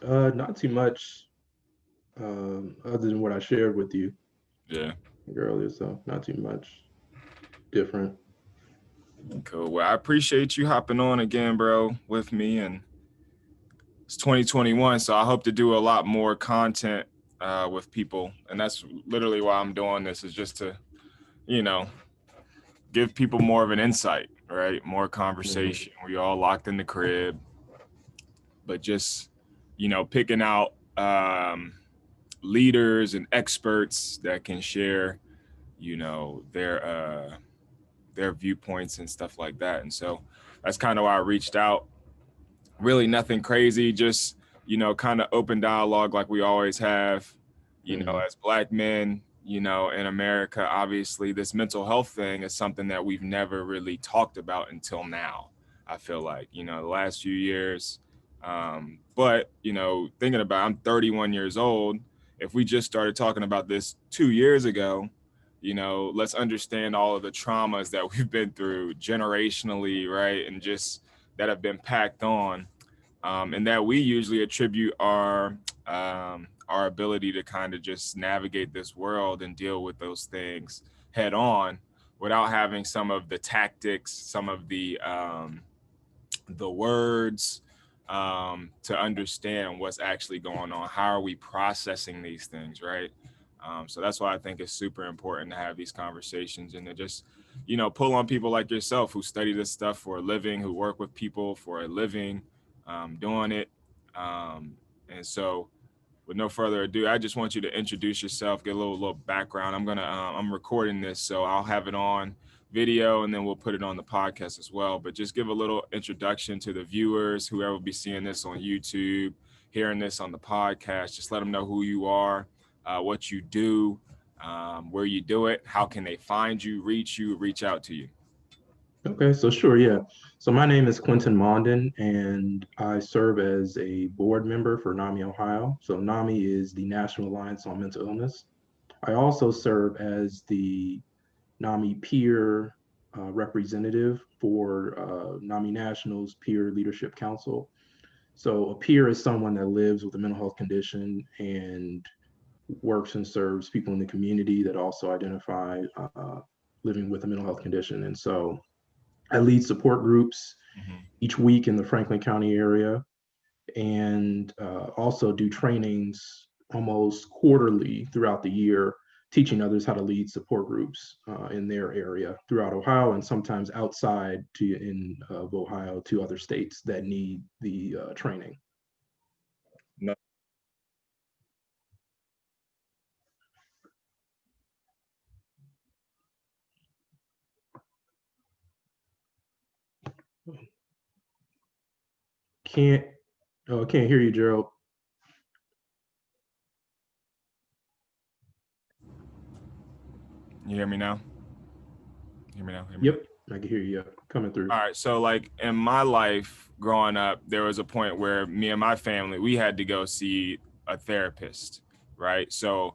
Not too much, other than what I shared with you Yeah, earlier, so not too much different. cool. Well, I appreciate you hopping on again, bro, with me. And it's 2021, so I hope to do a lot more content with people. And that's literally why I'm doing this, is just to, you know, give people more of an insight, right? More Mhm. conversation. We all locked in the crib, but just, picking out leaders and experts that can share, their viewpoints and stuff like that. And so that's kind of why I reached out. Really nothing crazy, just, kind of open dialogue like we always have, Mhm. as Black men, in America. Obviously this mental health thing is something that we've never really talked about until now. I feel like, the last few years. But, thinking about, I'm 31 years old. If we just started talking about this 2 years ago, let's understand all of the traumas that we've been through generationally, right? And just that have been packed on, and that we usually attribute our ability to kind of just navigate this world and deal with those things head on without having some of the tactics, some of the words, to understand what's actually going on. How are we processing these things, right? So that's why I think it's super important to have these conversations and to just, pull on people like yourself who study this stuff for a living, who work with people for a living, doing it. And so, with no further ado, I just want you to introduce yourself, get a little background. I'm recording this, so I'll have it on video and then we'll put it on the podcast as well. But just give a little introduction to the viewers, whoever will be seeing this on YouTube, hearing this on the podcast. Just let them know who you are, what you do, where you do it, how can they find you, reach out to you. Okay, so sure, yeah. So my name is Quentin Monden, and I serve as a board member for NAMI Ohio. So NAMI is the National Alliance on Mental Illness. I also serve as the NAMI peer representative for NAMI National's Peer Leadership Council. So a peer is someone that lives with a mental health condition and works and serves people in the community that also identify living with a mental health condition. And so I lead support groups Mm-hmm. each week in the Franklin County area and also do trainings almost quarterly throughout the year, teaching others how to lead support groups in their area throughout Ohio and sometimes outside of Ohio to other states that need the training. No. Can't, oh, I can't hear you, Gerald. You hear me now? Hear me now? Hear me now? Yep, I can hear you coming through. All right. So, like in my life growing up, there was a point where me and my family, we had to go see a therapist, right? So,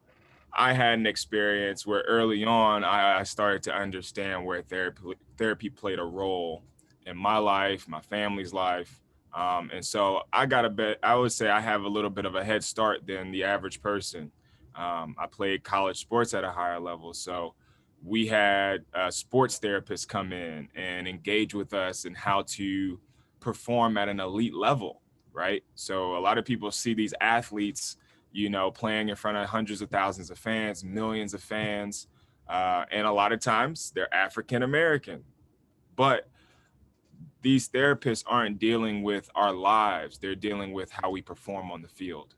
I had an experience where early on I started to understand where therapy played a role in my life, my family's life. And so I got a bit, I would say I have a little bit of a head start than the average person. I played college sports at a higher level. So we had sports therapists come in and engage with us in how to perform at an elite level, right? So a lot of people see these athletes, playing in front of hundreds of thousands of fans, millions of fans. And a lot of times they're African American. But these therapists aren't dealing with our lives. They're dealing with how we perform on the field.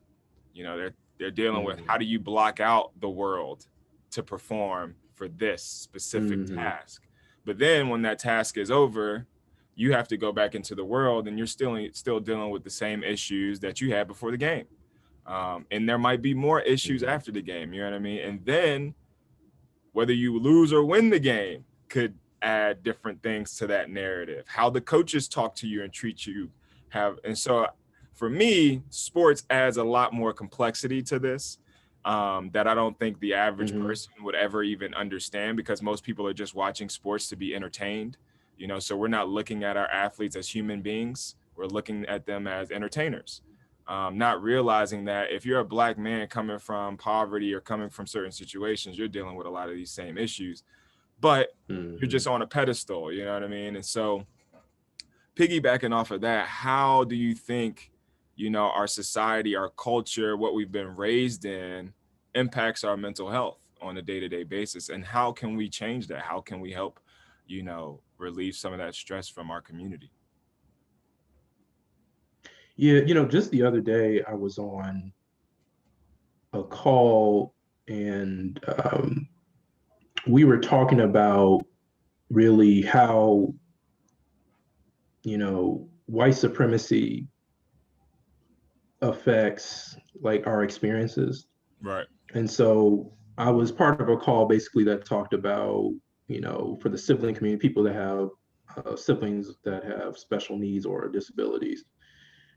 They're dealing with Mm-hmm. how do you block out the world to perform for this specific Mm-hmm. task. But then when that task is over, you have to go back into the world and you're still dealing with the same issues that you had before the game. And there might be more issues Mm-hmm. after the game. You know what I mean? And then whether you lose or win the game could add different things to that narrative. How the coaches talk to you and treat you and so for me, sports adds a lot more complexity to this, that I don't think the average Mm-hmm. person would ever even understand, because most people are just watching sports to be entertained. So we're not looking at our athletes as human beings. We're looking at them as entertainers. not realizing that if you're a Black man coming from poverty or coming from certain situations, you're dealing with a lot of these same issues, but you're just on a pedestal, you know what I mean? And so piggybacking off of that, how do you think, our society, our culture, what we've been raised in impacts our mental health on a day-to-day basis? And how can we change that? How can we help, relieve some of that stress from our community? Yeah, just the other day I was on a call and we were talking about really how, white supremacy affects like our experiences. Right. And so I was part of a call basically that talked about, for the sibling community, people that have siblings that have special needs or disabilities.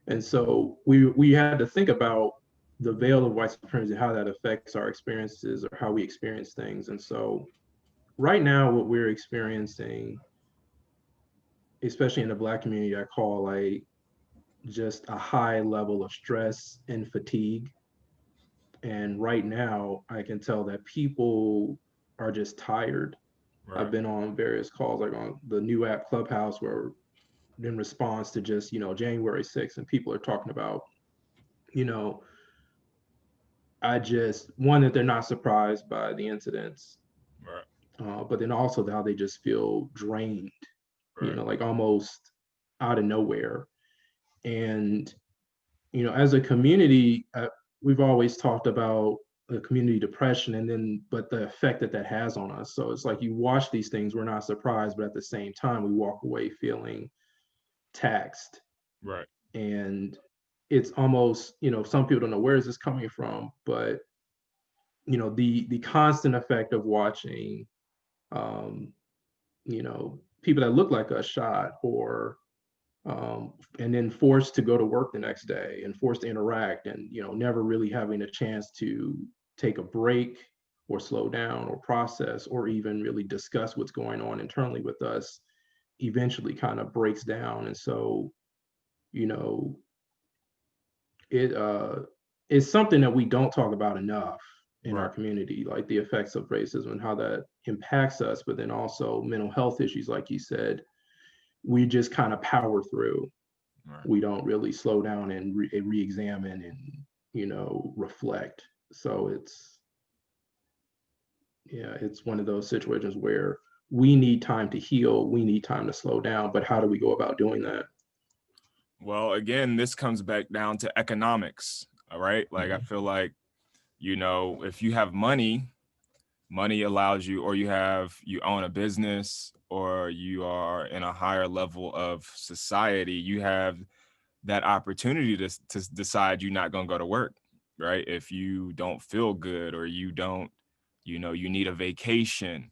And so we had to think about the veil of white supremacy, how that affects our experiences or how we experience things. And so right now, what we're experiencing, especially in the Black community, I call like just a high level of stress and fatigue. And right now, I can tell that people are just tired. I've Right. been on various calls, like on the new app Clubhouse, where in response to just, January 6th, and people are talking about, you know, I just, one, that they're not surprised by the incidents, Right. but then also how they just feel drained, Right. like almost out of nowhere. And, as a community, we've always talked about the community depression and then, but the effect that that has on us. So it's like you watch these things, we're not surprised, but at the same time, we walk away feeling taxed. Right. And it's almost, some people don't know where is this coming from, but the constant effect of watching um, people that look like us shot or and then forced to go to work the next day and forced to interact and never really having a chance to take a break or slow down or process or even really discuss what's going on internally with us eventually kind of breaks down. And so you know it it's something that we don't talk about enough in our Right. community, like the effects of racism and how that impacts us, but then also mental health issues, like you said, we just kind of power through. Right. We don't really slow down and re-examine and reflect. So it's one of those situations where we need time to heal, we need time to slow down, but how do we go about doing that? Well, again, this comes back down to economics. All right. Like, I Mm-hmm. feel like, if you have money allows you, or you own a business, or you are in a higher level of society, you have that opportunity to decide you're not going to go to work, right? If you don't feel good, or you don't, you need a vacation.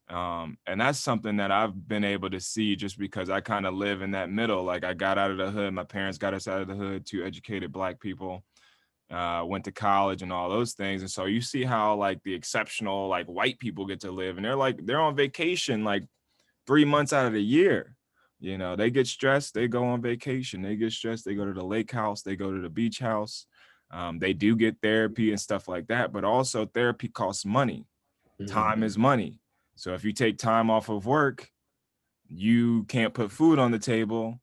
And that's something that I've been able to see just because I kind of live in that middle. Like, I got out of the hood. My parents got us out of the hood, two educated Black people, went to college and all those things. And so you see how like the exceptional, like white people get to live, and they're on vacation like 3 months out of the year. They get stressed, they go on vacation. They get stressed, they go to the lake house, they go to the beach house. They do get therapy and stuff like that, but also therapy costs money. Time Mm-hmm. is money. So if you take time off of work, you can't put food on the table,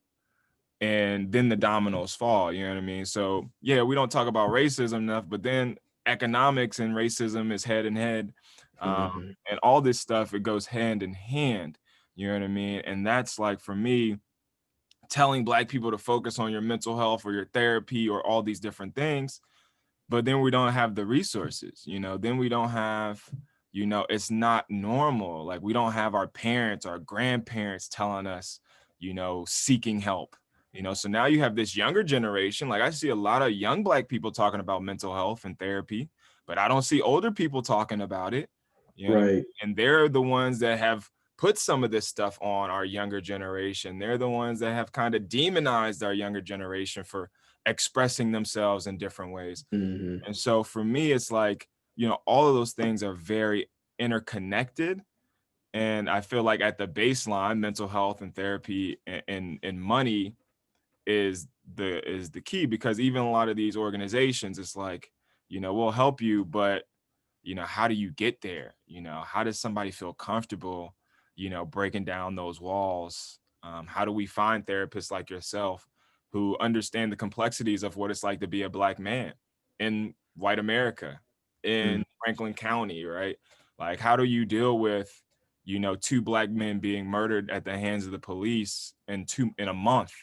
and then the dominoes fall. You know what I mean? So yeah, we don't talk about racism enough, but then economics and racism is head in head. um, Mm-hmm. and all this stuff, it goes hand in hand. You know what I mean? And that's like, for me, telling Black people to focus on your mental health or your therapy or all these different things, but then we don't have the resources. Then we don't have, it's not normal. Like, we don't have our parents, our grandparents telling us, seeking help. So now you have this younger generation. Like, I see a lot of young Black people talking about mental health and therapy, but I don't see older people talking about it. You know what I mean? Right. And they're the ones that have put some of this stuff on our younger generation. They're the ones that have kind of demonized our younger generation for expressing themselves in different ways. Mm-hmm. And so for me, it's like, all of those things are very interconnected. And I feel like at the baseline, mental health and therapy and money is the key, because even a lot of these organizations, it's like, you know, we'll help you, but you know, how do you get there? You know, how does somebody feel comfortable, you know, breaking down those walls? How do we find therapists like yourself who understand the complexities of what it's like to be a Black man in white America, in Franklin County, right? Like, how do you deal with, you know, 2 Black men being murdered at the hands of the police in a month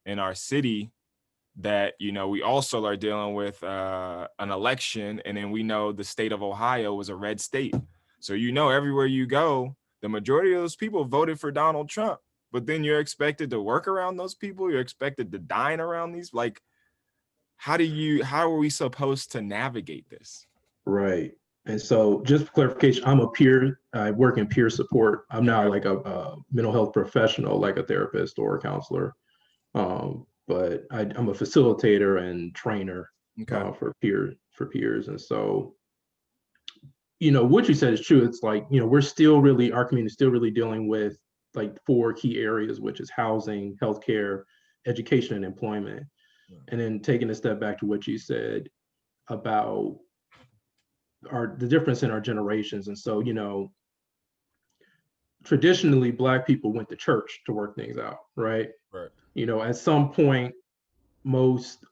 in our city, that, you know, we also are dealing with an election, and then we know the state of Ohio was a red state. So, you know, everywhere you go, the majority of those people voted for Donald Trump, but then you're expected to work around those people. You're expected to dine around these. Like, how are we supposed to navigate this? Right. And so just for clarification, I work in peer support. I'm not like a mental health professional, like a therapist or a counselor. But I'm a facilitator and trainer for peers. And so, you know, what you said is true. It's like, you know, our community is still really dealing with like 4 key areas, which is housing, healthcare, education, and employment. And then taking a step back to what you said about the difference in our generations. And so, you know, traditionally Black people went to church to work things out, right? Right. You know, at some point, most,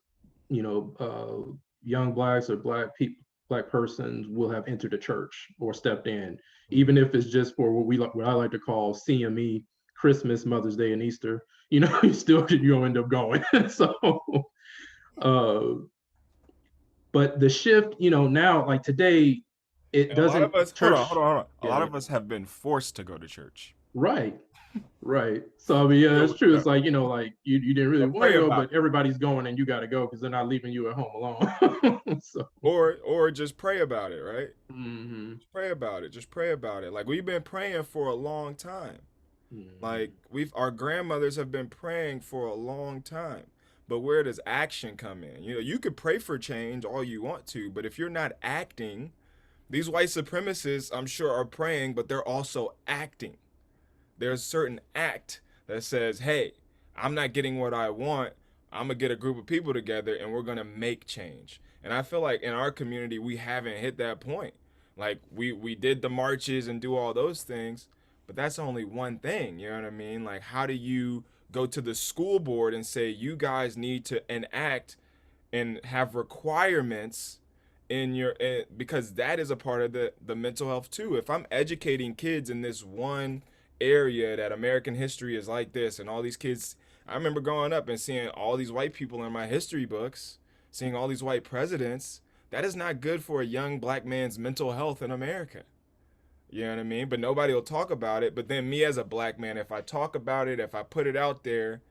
you know, young Blacks or Black persons will have entered a church or stepped in, even if it's just for what I like to call CME, Christmas, Mother's Day, and Easter. You know, you'll end up going. So, but the shift, you know, now like today, it And a lot of doesn't us, church. hold on. A Yeah, lot of us have been forced to go to church. right. Right. So I mean, yeah, it's true. It's like, you know, like you didn't really want to go, but everybody's going and you got to go because they're not leaving you at home alone. So, or just pray about it, right? mm-hmm. Just pray about it. Just pray about it. Like, we've been praying for a long time. Mm-hmm. Like, our grandmothers have been praying for a long time. But where does action come in? You know, you could pray for change all you want to, but if you're not acting, these white supremacists, I'm sure, are praying, but they're also acting. There's a certain act that says, hey, I'm not getting what I want. I'm going to get a group of people together and we're going to make change. And I feel like in our community, we haven't hit that point. Like, we did the marches and do all those things, but that's only one thing. You know what I mean? Like, how do you go to the school board and say, you guys need to enact and have requirements because that is a part of the mental health too. If I'm educating kids in this one area that American history is like this, and all these kids, I remember growing up and seeing all these white people in my history books, seeing all these white presidents. That is not good for a young Black man's mental health in America. You know what I mean? But nobody will talk about it. But then me as a Black man, if I talk about it, if I put it out there,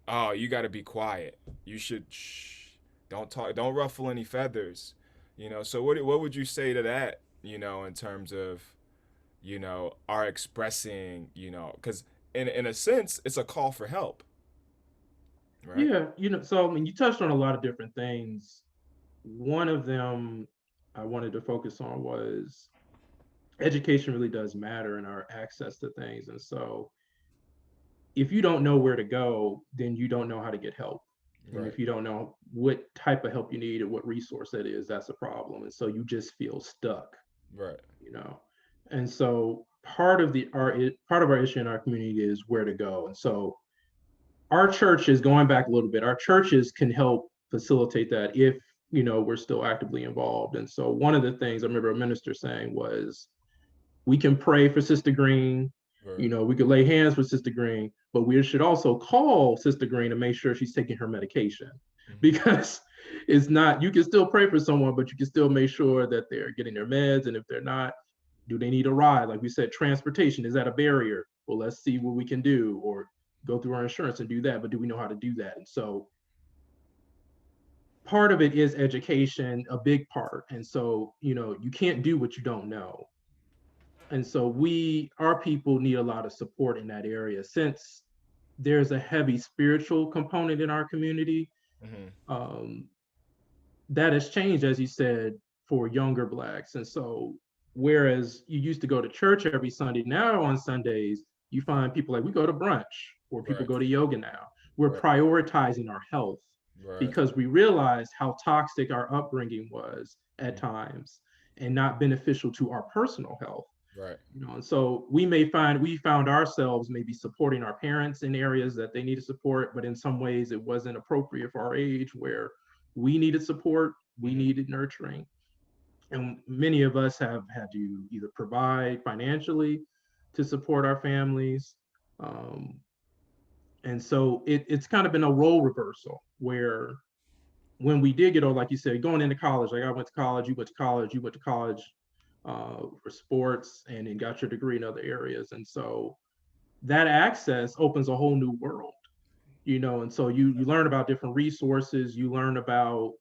oh, you got to be quiet. You should don't talk, don't ruffle any feathers. You know, so what would you say to that, you know, in terms of, you know, our expressing, you know, because in a sense, it's a call for help. Right? Yeah, you know, so I mean, you touched on a lot of different things. One of them I wanted to focus on was education really does matter in our access to things. And so if you don't know where to go, then you don't know how to get help. And if you don't know what type of help you need or what resource that is, that's a problem. And so you just feel stuck. Right. You know. And so part of our issue in our community is where to go. And so our churches, going back a little bit, our churches can help facilitate that if, you know, we're still actively involved. And so one of the things I remember a minister saying was, we can pray for Sister Green. Right. You know, we could lay hands with Sister Green, but we should also call Sister Green to make sure she's taking her medication. Mm-hmm. Because it's not, you can still pray for someone, but you can still make sure that they're getting their meds. And if they're not, do they need a ride? Like we said, transportation, is that a barrier? Well, let's see what we can do, or go through our insurance and do that. But do we know how to do that? And so part of it is education, a big part. And so, you know, you can't do what you don't know. And so our people need a lot of support in that area, since there's a heavy spiritual component in our community. Mm-hmm. That has changed, as you said, for younger Blacks. And so whereas you used to go to church every Sunday, now on Sundays, you find people like, we go to brunch, or people go to yoga now, we're Right. prioritizing our health Right. because we realized how toxic our upbringing was at Mm. times and not beneficial to our personal health. Right. And so we found ourselves maybe supporting our parents in areas that they needed support, but in some ways it wasn't appropriate for our age where we needed support, we Hmm. needed nurturing. And many of us have had to either provide financially to support our families. Um, and so it's kind of been a role reversal where when we did get old, like you said, going into college, like I went to college, you went to college, you went to college for sports and then got your degree in other areas. And so that access opens a whole new world, and so you learn about different resources, you learn about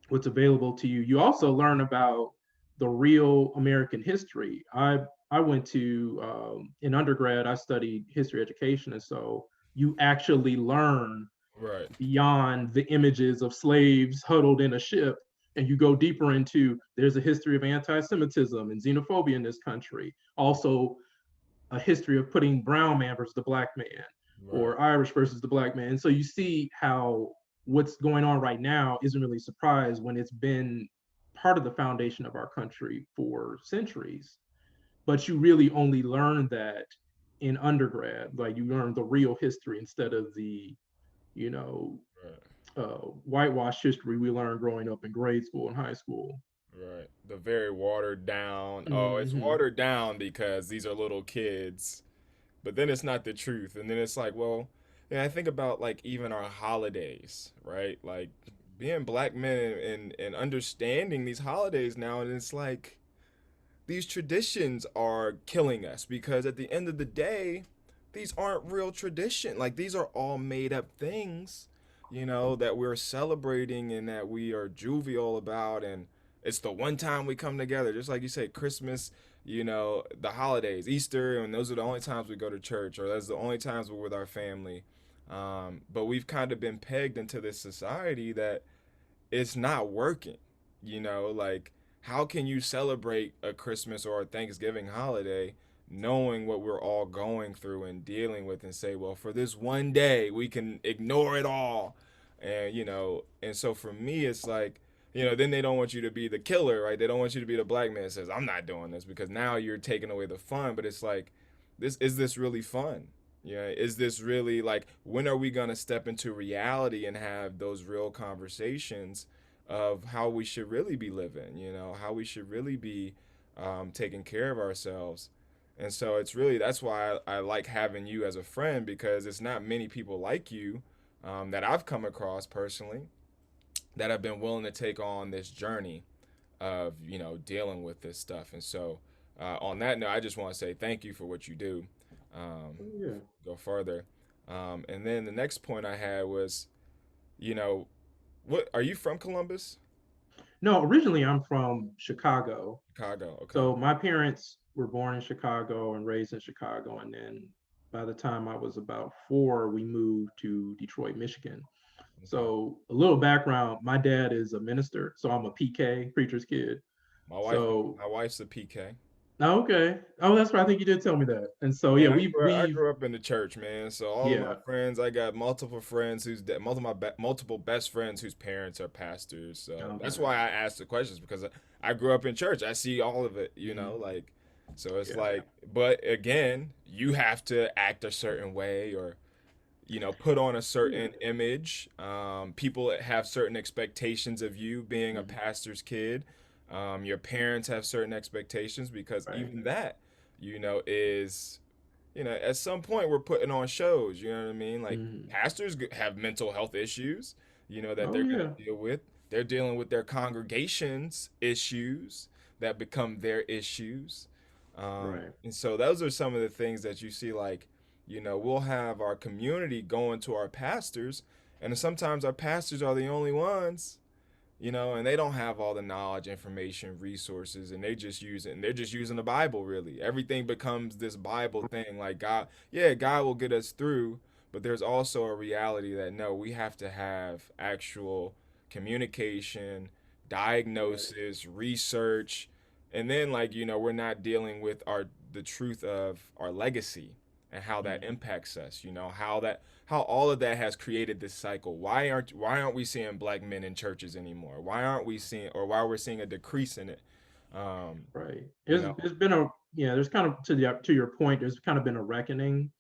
what's available to you. You also learn about the real American history. I went to in undergrad, I studied history education, and so you actually learn Right. beyond the images of slaves huddled in a ship, and you go deeper into there's a history of anti-Semitism and xenophobia in this country. Also, a history of putting brown man versus the black man Right. or Irish versus the black man. And so you see how what's going on right now isn't really a surprise when it's been part of the foundation of our country for centuries. But you really only learn that in undergrad, like you learn the real history instead of the, you know, Right. whitewashed history we learned growing up in grade school and high school. Right. The very watered down. Oh, it's Mm-hmm. watered down because these are little kids, but then it's not the truth. And then it's like, well, yeah, I think about like even our holidays, right? Like being black men and understanding these holidays now, and it's like these traditions are killing us because at the end of the day, these aren't real tradition. Like these are all made up things, that we're celebrating and that we are jovial about, and it's the one time we come together. Just like you say, Christmas, the holidays, Easter, and those are the only times we go to church, or that's the only times we're with our family. But we've kind of been pegged into this society that it's not working. Like how can you celebrate a Christmas or a Thanksgiving holiday knowing what we're all going through and dealing with and say, well, for this one day we can ignore it all. And so for me it's like, then they don't want you to be the killer, right? They don't want you to be the black man that says, I'm not doing this, because now you're taking away the fun. But it's like, this really fun? Yeah, is this really like, when are we gonna step into reality and have those real conversations of how we should really be living, how we should really be taking care of ourselves? And so it's really, that's why I like having you as a friend, because it's not many people like you that I've come across personally that have been willing to take on this journey of, dealing with this stuff. And so on that note, I just want to say thank you for what you do. Yeah. Go further. And then the next point I had was, you know, what are you from Columbus? No, originally I'm from Chicago. Chicago. Okay. So my parents were born in Chicago and raised in Chicago. And then by the time I was about 4, we moved to Detroit, Michigan. Okay. So a little background, my dad is a minister. So I'm a PK, preacher's kid. My wife, So, my wife's a PK. okay. Oh, that's right. I think you did tell me that. And so, yeah, Man, we've, I we've, grew up in the church, man. So all of my yeah. friends, I got multiple friends multiple best friends whose parents are pastors. So that's Okay. why I asked the questions, because I grew up in church. I see all of it, Mhm. like, so it's Yeah. like, but again, you have to act a certain way, or put on a Yeah. certain image. People have certain expectations of you being a Mhm. pastor's kid. Your parents have certain expectations, because Right. even that, is, at some point we're putting on shows. You know what I mean? Like Mhm. pastors have mental health issues, that Oh, they're going yeah. to deal with. They're dealing with their congregation's issues that become their issues. Right. And so those are some of the things that you see, like, we'll have our community going to our pastors, and sometimes our pastors are the only ones, and they don't have all the knowledge, information, resources, and they're just using the Bible, really. Everything becomes this Bible thing. Like, God, yeah, God will get us through, but there's also a reality that no, we have to have actual communication, Right. diagnosis, research, and then, like, we're not dealing with the truth of our legacy. and how that Mhm. impacts us, how all of that has created this cycle. Why aren't we seeing black men in churches anymore? Why we're seeing a decrease in it? Um, Right. you know, There's been a, yeah, there's kind of, to your point, there's kind of been a reckoning.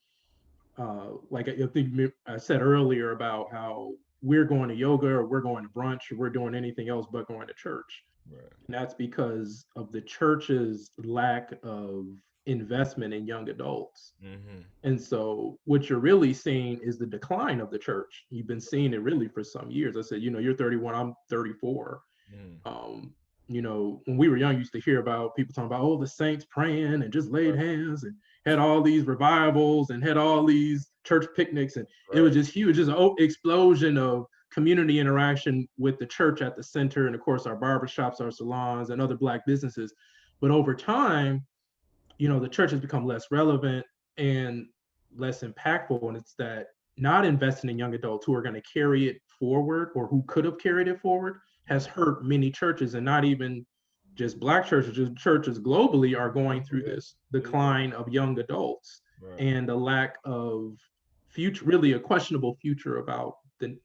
Like I think I said earlier about how we're going to yoga or we're going to brunch or we're doing anything else but going to church. right. And that's because of the church's lack of investment in young adults. Mm-hmm. And so what you're really seeing is the decline of the church. You've been seeing it really for some years. I said, you're 31, I'm 34. Mm-hmm. Um, when we were young, you used to hear about people talking about, oh, the saints praying and just laid Right. hands and had all these revivals and had all these church picnics. And it was Right. just huge, just an explosion of community interaction with the church at the center. And of course, our barbershops, our salons, and other Black businesses. But over time, the church has become less relevant and less impactful. And it's that not investing in young adults who are going to carry it forward or who could have carried it forward has Mm-hmm. hurt many churches, and not even just Black churches, just churches globally are going through Yeah. this Yeah. decline of young adults Right. and a lack of future, really a questionable future about the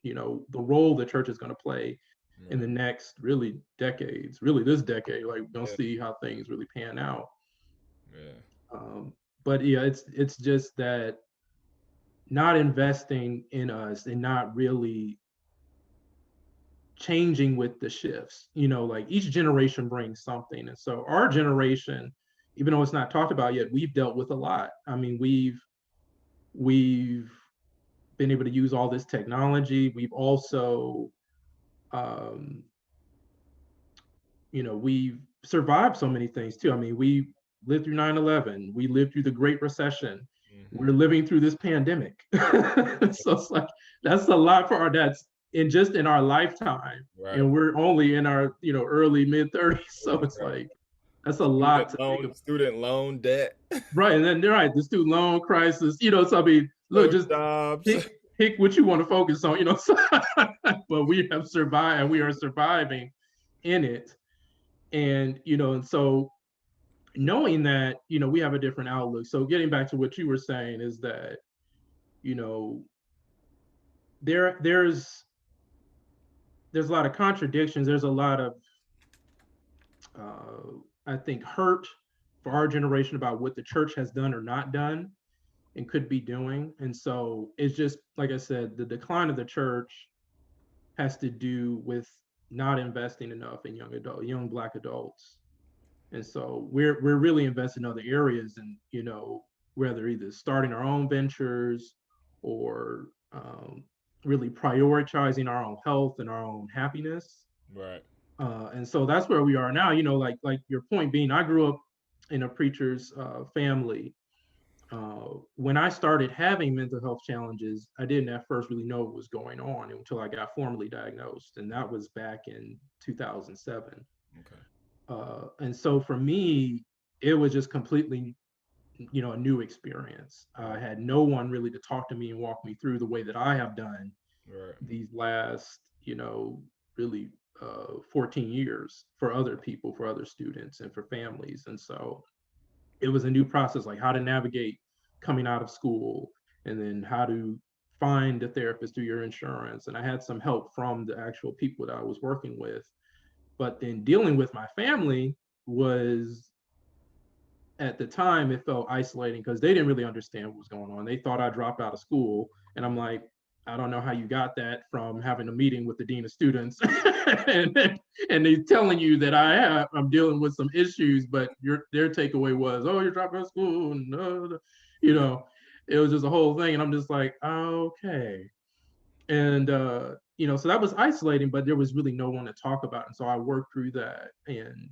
role the church is going to play in the Right. next really decades, really this decade. Like we're going to Yeah. see how things really pan out. Yeah. um, but yeah, it's just that not investing in us and not really changing with the shifts. Like each generation brings something, and so our generation, even though it's not talked about yet, we've dealt with a lot. I mean, we've been able to use all this technology. We've also, um, we've survived so many things too. I mean, we lived through 9/11. We lived through the Great Recession. Mm-hmm. We're living through this pandemic. So it's like, that's a lot for our dads in just in our lifetime. Right. And we're only in our, early mid 30s. So it's Right. like, that's a lot to think of. Student loan debt, Right. And then, right, the student loan crisis, so I mean, no look, just jobs. pick what you want to focus on, so, but we have survived and we are surviving in it. And so knowing that, we have a different outlook. So getting back to what you were saying is that, you know, there's a lot of contradictions. There's a lot of, I think, hurt for our generation about what the church has done or not done and could be doing. And so it's just, like I said, the decline of the church has to do with not investing enough in young Black adults. And so we're really investing in other areas, and whether either starting our own ventures or really prioritizing our own health and our own happiness. Right. And so that's where we are now. Like your point being, I grew up in a preacher's family. When I started having mental health challenges, I didn't at first really know what was going on until I got formally diagnosed, and that was back in 2007. Okay. And so for me, it was just completely, a new experience. I Right. had no one really to talk to me and walk me through the way that I have done Right. these last, really 14 years for other people, for other students, and for families. And so it was a new process, like how to navigate coming out of school, and then how to find a therapist through your insurance. And I had some help from the actual people that I was working with. But then dealing with my family was, at the time, it felt isolating because they didn't really understand what was going on. They thought I dropped out of school. And I'm like, I don't know how you got that from having a meeting with the dean of students and they telling you that I'm dealing with some issues, but their takeaway was, oh, you're dropping out of school. No, you know, it was just a whole thing. And I'm just like, okay. And so that was isolating, but there was really no one to talk about. And so I worked through that and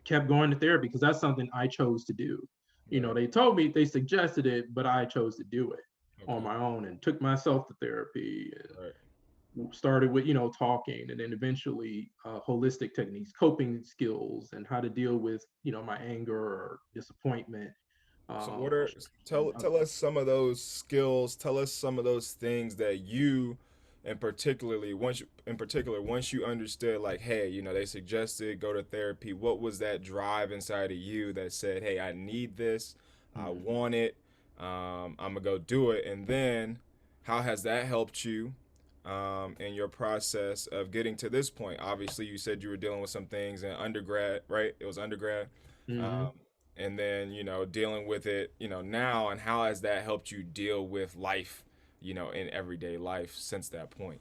kept going to therapy because that's something I chose to do. Right. They told me, they suggested it, but I chose to do it on Okay. my own and took myself to therapy Right. and started with, talking, and then eventually holistic techniques, coping skills, and how to deal with, my anger or disappointment. So what are Frustration. tell us some of those skills, tell us some of those things that you and once you understood, like, hey, they suggested go to therapy, what was that drive inside of you that said, hey, I need this, I Mhm. want it, I'm gonna go do it. And then, how has that helped you in your process of getting to this point? Obviously, you said you were dealing with some things in undergrad, right? It was undergrad. Hmm. Um, and then, dealing with it, now, and how has that helped you deal with life, in everyday life since that point?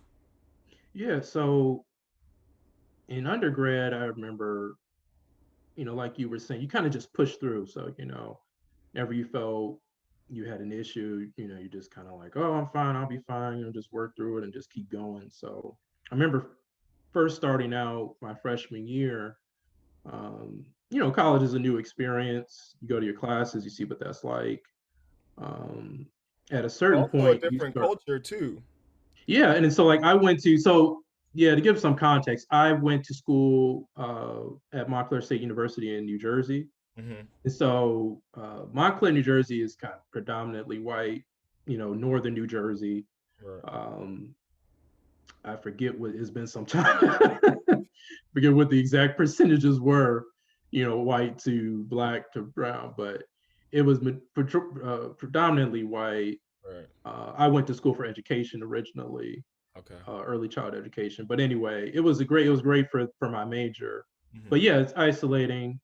Yeah. So in undergrad, I remember, like you were saying, you kind of just push through. So, whenever you felt you had an issue, you just kind of like, oh, I'm fine, I'll be fine, just work through it and just keep going. So I remember first starting out my freshman year, college is a new experience. You go to your classes, you see what that's like. Um, at a certain Also a point, you different start, culture too. yeah. And so, like, I went to, so yeah, to give some context, I went to school at Montclair State University in New Jersey. Hmm. And so Montclair, New Jersey is kind of predominantly white, northern New Jersey. Right. Um, I forget what it's been some time. Forget what the exact percentages were, white to black to brown, but it was predominantly white. Right. I went to school for education originally, Okay. early child education. But anyway, it was great for my major. Hmm. But yeah, it's isolating.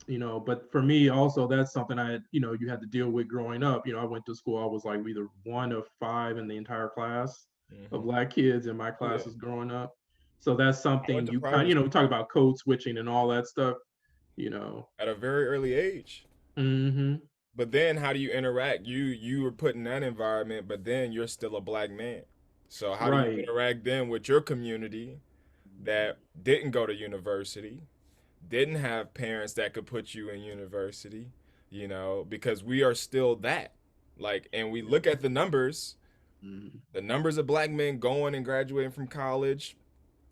But for me also, that's something you had to deal with growing up. I went to school, I was like either one of five in the entire class of Hmm. black kids in my Yeah. classes growing up. So that's I went something to you kind private we school talk about code switching and all that stuff, you know. at a very early age. Hmm. But then how do you interact? You were put in that environment, but then you're still a black man. So how do you Right. interact then with your community that didn't go to university, didn't have parents that could put you in university, because we are still that. Like, and we look at Mm-hmm. the numbers of black men going and graduating from college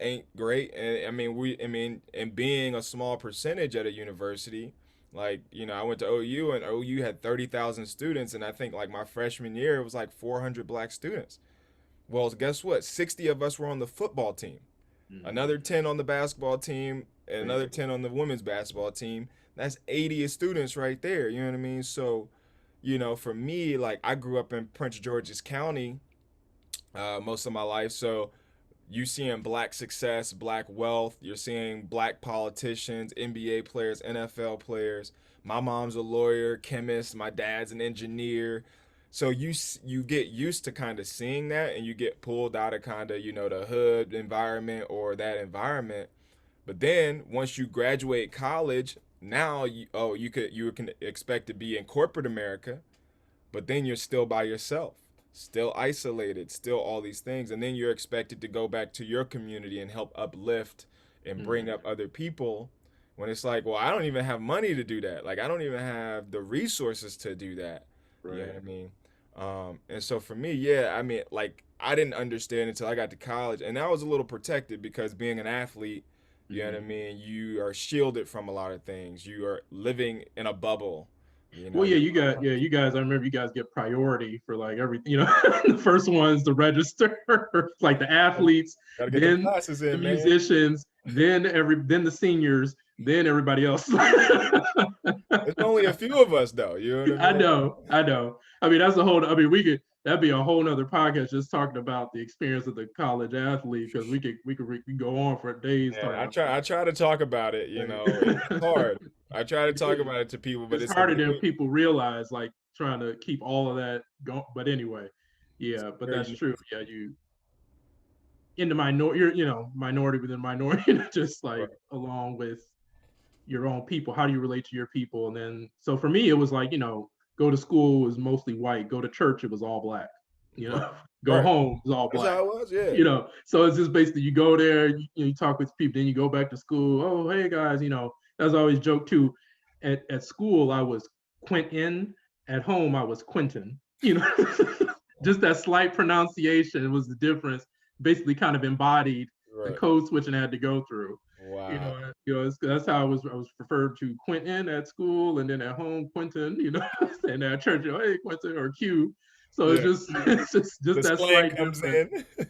ain't great. And and being a small percentage at a university, like, I went to OU, and OU had 30,000 students. And I think like my freshman year, it was like 400 black students. Well, guess what? 60 of us were on the football team, Mm-hmm. another 10 on the basketball team, and Right. another 10 on the women's basketball team. That's 80 students right there. You know what I mean? So, for me, like, I grew up in Prince George's County most of my life. So you seeing black success, black wealth. You're seeing black politicians, NBA players, NFL players. My mom's a lawyer, chemist. My dad's an engineer. So you get used to kind of seeing that, and you get pulled out of kind of the hood environment or that environment. But then once you graduate college, now you can expect to be in corporate America, but then you're still by yourself, still isolated, still all these things. And then you're expected to go back to your community and help uplift and bring Mm-hmm. up other people, when it's like, well, I don't even have money to do that. Like, I don't even have the resources to do that. You know Right. what I mean? And so for me, yeah, I mean, like, I didn't understand until I got to college. And I was a little protected because being an athlete, you know what I Mm-hmm. mean? You are shielded from a lot of things. You are living in a bubble. Well, yeah, You're you guys. I remember you guys get priority for like everything. The first ones to register, like the athletes, gotta get them then classes the in, man. musicians, then the seniors, then everybody else. There's only a few of us, though. You know what I I mean? know, I know. I mean, that's a whole. I mean, that'd be a whole nother podcast just talking about the experience of the college athlete because we could go on for days Yeah, talking I try to talk about it. It's about hard. I try to talk it. about it to people, but It's it's a harder than very, people realize, like trying to keep all of that going. But anyway, it's yeah, but very that's true. unique. Yeah, you in the minority, you're minority within minority, just like Right. along with your own people. How do you relate to your people? And then so for me, it was like go to school was mostly white. Go to church, it was all black. You Right. know, go Right. home it was all That's black. how it was. Yeah. So it's just basically you go there, you talk with people, then you go back to school. Oh, hey guys, that's always joke too. At school, I was Quentin. At home, I was Quentin. Just that slight pronunciation was the difference. Basically, kind of embodied the Right. code switching I had to go through. Wow. That's how I was referred to Quentin at school, and then at home Quentin. And at church, hey Quentin or Q. So it's Yeah. just it's just The that slang slight comes difference. in.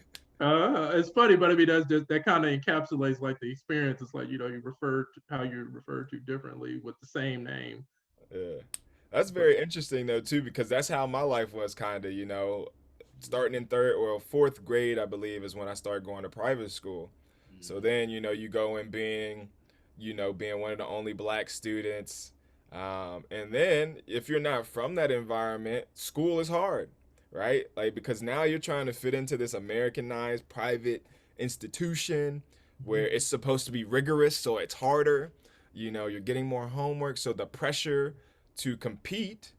It's funny, but I mean that kind of encapsulates like the experience. It's like you refer to how you refer to differently with the same name. Yeah. That's But very interesting though too, because that's how my life was kind of, starting in third or fourth grade, I believe, is when I started going to private school. So mm, then, you go in being one of the only black students. And then if you're not from that environment, school is hard, right? Like, because now you're trying to fit into this Americanized private institution where it's supposed to be rigorous, so it's harder. You're getting more homework, so the pressure to compete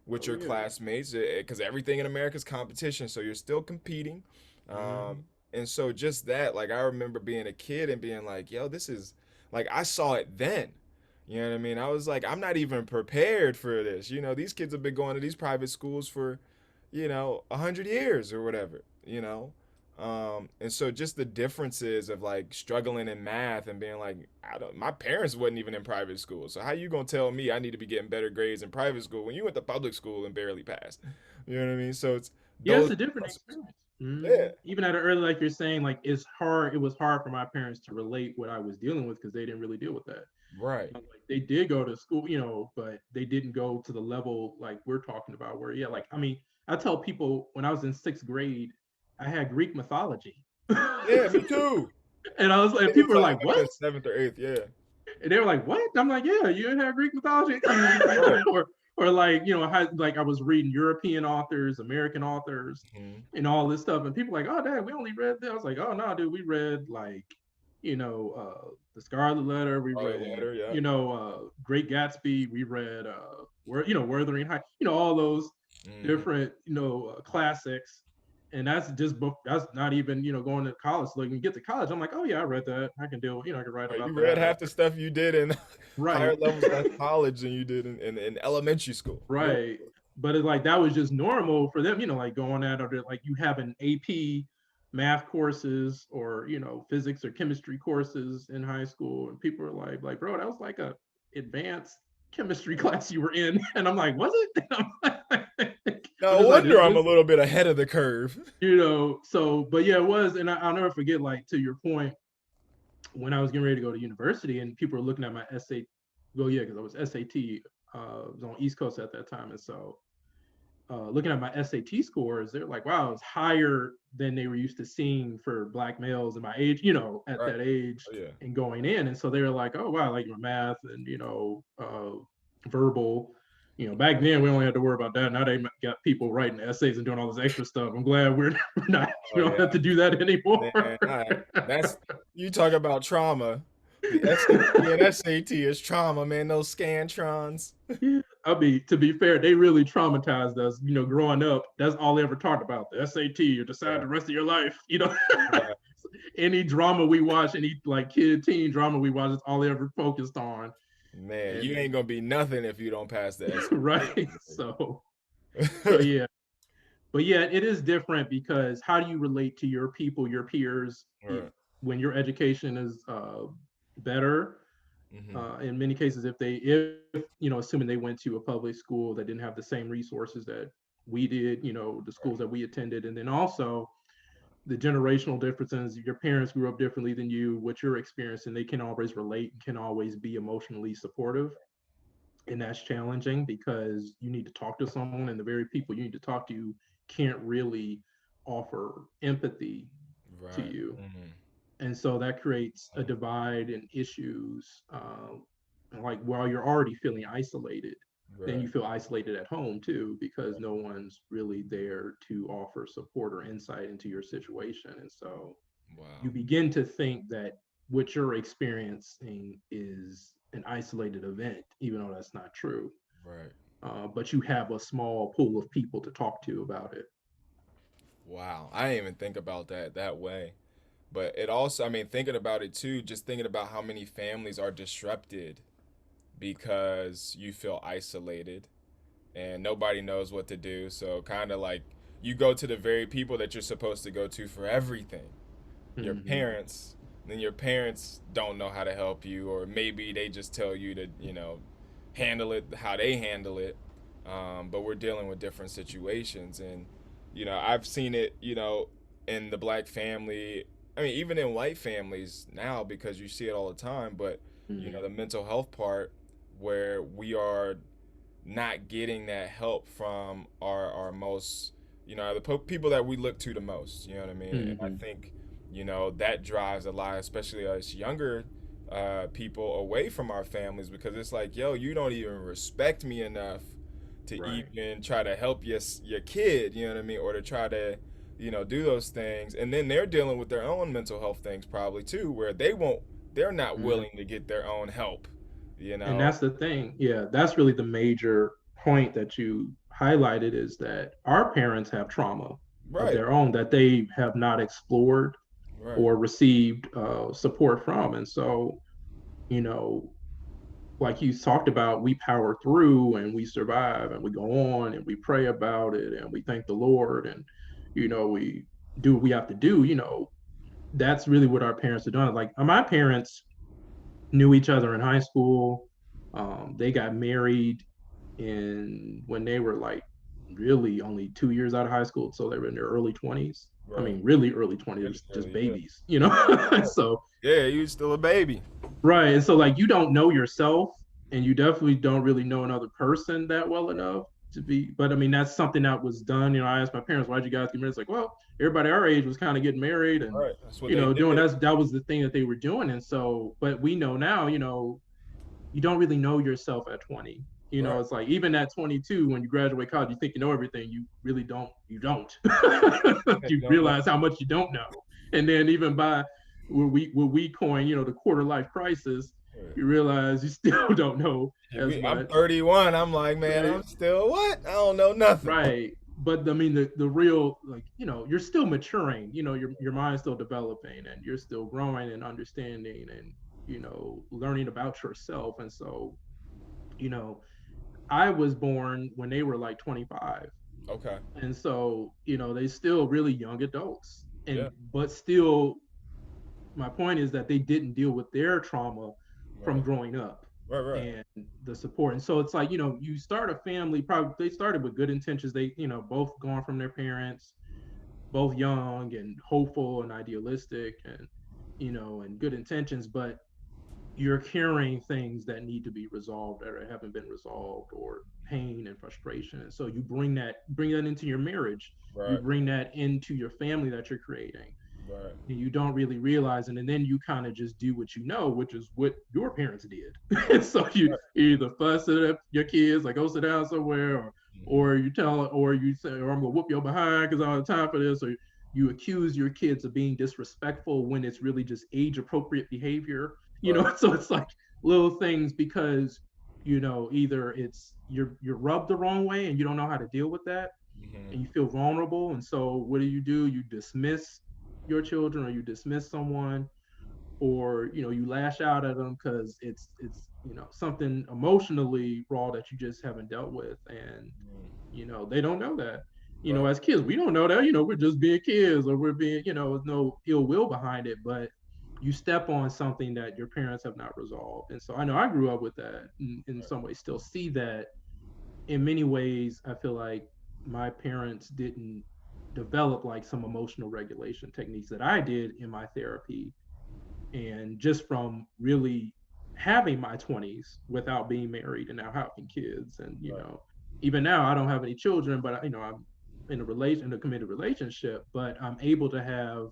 with oh your yeah. classmates, because everything in America is competition, so you're still competing. Hmm. And so just that, like, I remember being a kid and being like, yo, this is like, I saw it then. You know what I mean? I was like, I'm not even prepared for this. These kids have been going to these private schools for, 100 years or whatever. And so just the differences of like struggling in math and being like, my parents wasn't even in private school. So how you gonna tell me I need to be getting better grades in private school when you went to public school and barely passed? You know what I mean? So it's Yeah, it's those. a different experience. Yeah. Even at an early, like you're saying, like it's hard. It was hard for my parents to relate what I was dealing with because they didn't really deal with that. Right. Like they did go to school, but they didn't go to the level like we're talking about. Where yeah, like I mean, I tell people when I was in sixth grade, I had Greek mythology, Yeah, and me too. I was like, Maybe people it's are like like, might have what? been seventh or eighth. Yeah. And they were like, "What?" I'm like, "Yeah, you didn't have Greek mythology," Right. or like like I was reading European authors, American authors, Hmm. and all this stuff, and people were like, "Oh, Dad, we only read that." I was like, "Oh no, dude, we read like the Scarlet Letter, we Scarlet read Letter. Yeah. Great Gatsby, we read Wuthering Heights, all those Hmm. different classics." And that's just book. That's not even going to college. So like, when you get to college, I'm like, oh yeah, I read that. I can do. I can write Right, about you read that. half the stuff you did in higher Right, levels of college than you did in elementary school. Middle right. school. But it's like that was just normal for them. Like going at or like you have an AP math courses or physics or chemistry courses in high school, and people are like, bro, that was like a advanced chemistry class you were in, and I'm like, was it? But No it's like wonder I'm a this, little bit ahead of the curve. So, but yeah, it was, and I'll never forget. Like to your point, when I was getting ready to go to university, and people were looking at my SAT. Well, yeah, because I was SAT. I was on East Coast at that time, and so looking at my SAT scores, they're like, "Wow, it's higher than they were used to seeing for Black males in my age, at Right. that age, Oh yeah. and going in." And so they were like, "Oh wow, like your math and verbal." Back then we only had to worry about that. Now they got people writing essays and doing all this extra stuff. I'm glad we're not. Oh We don't yeah. have to do that anymore. Man, that's you talk about trauma. The SAT and SAT is trauma, man. Those scantrons. Yeah, I mean, to be fair, they really traumatized us. Growing up, that's all they ever talked about. The SAT, you decide Yeah. the rest of your life. Right. Any drama we watch, any like kid teen drama we watch, is all they ever focused on. Man, you And ain't gonna be nothing if you don't pass the right, so SAT. yeah, but yeah, it is different because how do you relate to your people, your peers, Right. when your education is better? Hmm. In many cases, if assuming they went to a public school that didn't have the same resources that we did, the schools that we attended, and then also the generational differences. Your parents grew up differently than you. What you're experiencing, they can always relate and can always be emotionally supportive, and that's challenging because you need to talk to someone, and the very people you need to talk to can't really offer empathy to Right. you, Hmm. and so that creates a divide and issues. Like while you're already feeling isolated, then Right. you feel isolated at home too because no one's really there to offer support or insight into your situation, and so you Wow. begin to think that what you're experiencing is an isolated event, even though that's not true. Right. But you have a small pool of people to talk to about it. Wow. I didn't even think about that way. But it also, I mean, thinking about it too, just thinking about how many families are disrupted because you feel isolated and nobody knows what to do. So kind of like you go to the very people that you're supposed to go to for everything. Your Mm-hmm. parents, then your parents don't know how to help you, or maybe they just tell you to, handle it how they handle it. But we're dealing with different situations, and I've seen it, in the black family. I mean, even in white families now, because you see it all the time. But Mm-hmm. the mental health part, where we are not getting that help from our most, the people that we look to the most. You know what I mean? And I Hmm. think, that drives a lot, especially us younger people away from our families, because it's like, yo, you don't even respect me enough to Right. even try to help your kid. You know what I mean? Or to try to, do those things. And then they're dealing with their own mental health things probably too, where they're not Mhm. willing to get their own help. You And know? that's the thing. Yeah, that's really the major point that you highlighted is that our parents have trauma of Right. their own that they have not explored Right. or received support from. And so, you know, like you talked about, we power through and we survive and we go on and we pray about it and we thank the Lord and, we do what we have to do. That's really what our parents have done. Like my parents knew each other in high school. They got married in when they were like really only 2 years out of high school, so they were in their early 20s. I Right. mean, really early 20s, Really, just really, yeah. babies, Right. so Yeah, you still a baby. right, and so like you don't know yourself, and you definitely don't really know another person that well Right. enough to be. But I mean, that's something that was done. I asked my parents, "Why'd you guys get married?" It's like, well, everybody our age was kind of getting married, and Right. That's what they doing did. that was the thing that they were doing, and so. But we know now, you don't really know yourself at 20. Right. It's like even at 22, when you graduate college, you think you know everything. You really don't. You don't. You Don't know. realize how much you don't know. And then even by what we coin, the quarter life crisis, Right. you realize you still don't know as I'm much. 31. I'm like, man, Right. I'm still what? I don't know nothing. Right. But I mean, the real, like, you're still maturing. Your mind's still developing, and you're still growing and understanding, and learning about yourself. And so, you know, I was born when they were like 25. Okay. And so, they still really young adults. Yeah. But still, my point is that they didn't deal with their trauma from Right. growing up Right. Right. and the support. And so it's like, you start a family, probably they started with good intentions. They, both gone from their parents, both young and hopeful and idealistic and, and good intentions, but you're carrying things that need to be resolved or haven't been resolved, or pain and frustration. And so you bring that into your marriage. You Right. bring that into your family that you're creating, Right. and you don't really realize it. And then you kind of just do what you know, which is what your parents did. And so you Right. either fuss at your kids, like go sit down somewhere, Mhm. or you tell, or you say, or I'm gonna whoop your behind because I don't have time for this, or you accuse your kids of being disrespectful when it's really just age appropriate behavior. Right. So it's like little things because either it's you're rubbed the wrong way and you don't know how to deal with that, and you Mhm. feel vulnerable. And so what do? You dismiss your children, or you dismiss someone, or you lash out at them because it's something emotionally raw that you just haven't dealt with. And they don't know that. Right. As kids, we don't know that. We're just being kids, or we're being, there's no ill will behind it, but you step on something that your parents have not resolved. And so I know I grew up with that, in Right. some ways still see that. In many ways, I feel like my parents didn't develop like some emotional regulation techniques that I did in my therapy. And just from really having my 20s without being married and now having kids, and Right. even now I don't have any children, but I'm in a committed relationship, but I'm able to have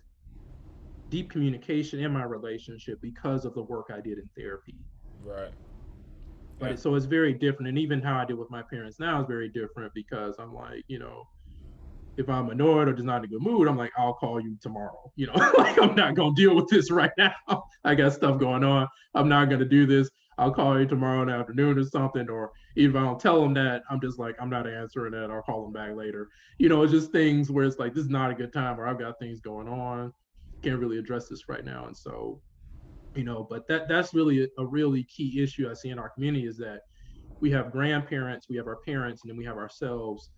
deep communication in my relationship because of the work I did in therapy. Right. But Yeah. so it's very different. And even how I deal with my parents now is very different, because I'm like, if I'm annoyed or just not in a good mood, I'm like, I'll call you tomorrow. Like I'm not gonna deal with this right now. I got stuff going on. I'm not gonna do this. I'll call you tomorrow in the afternoon or something. Or even if I don't tell them that, I'm just like, I'm not answering that. I'll call them back later. It's just things where it's like, this is not a good time, or I've got things going on. Can't really address this right now. And so, but that's really a really key issue I see in our community, is that we have grandparents, we have our parents, and then we have ourselves.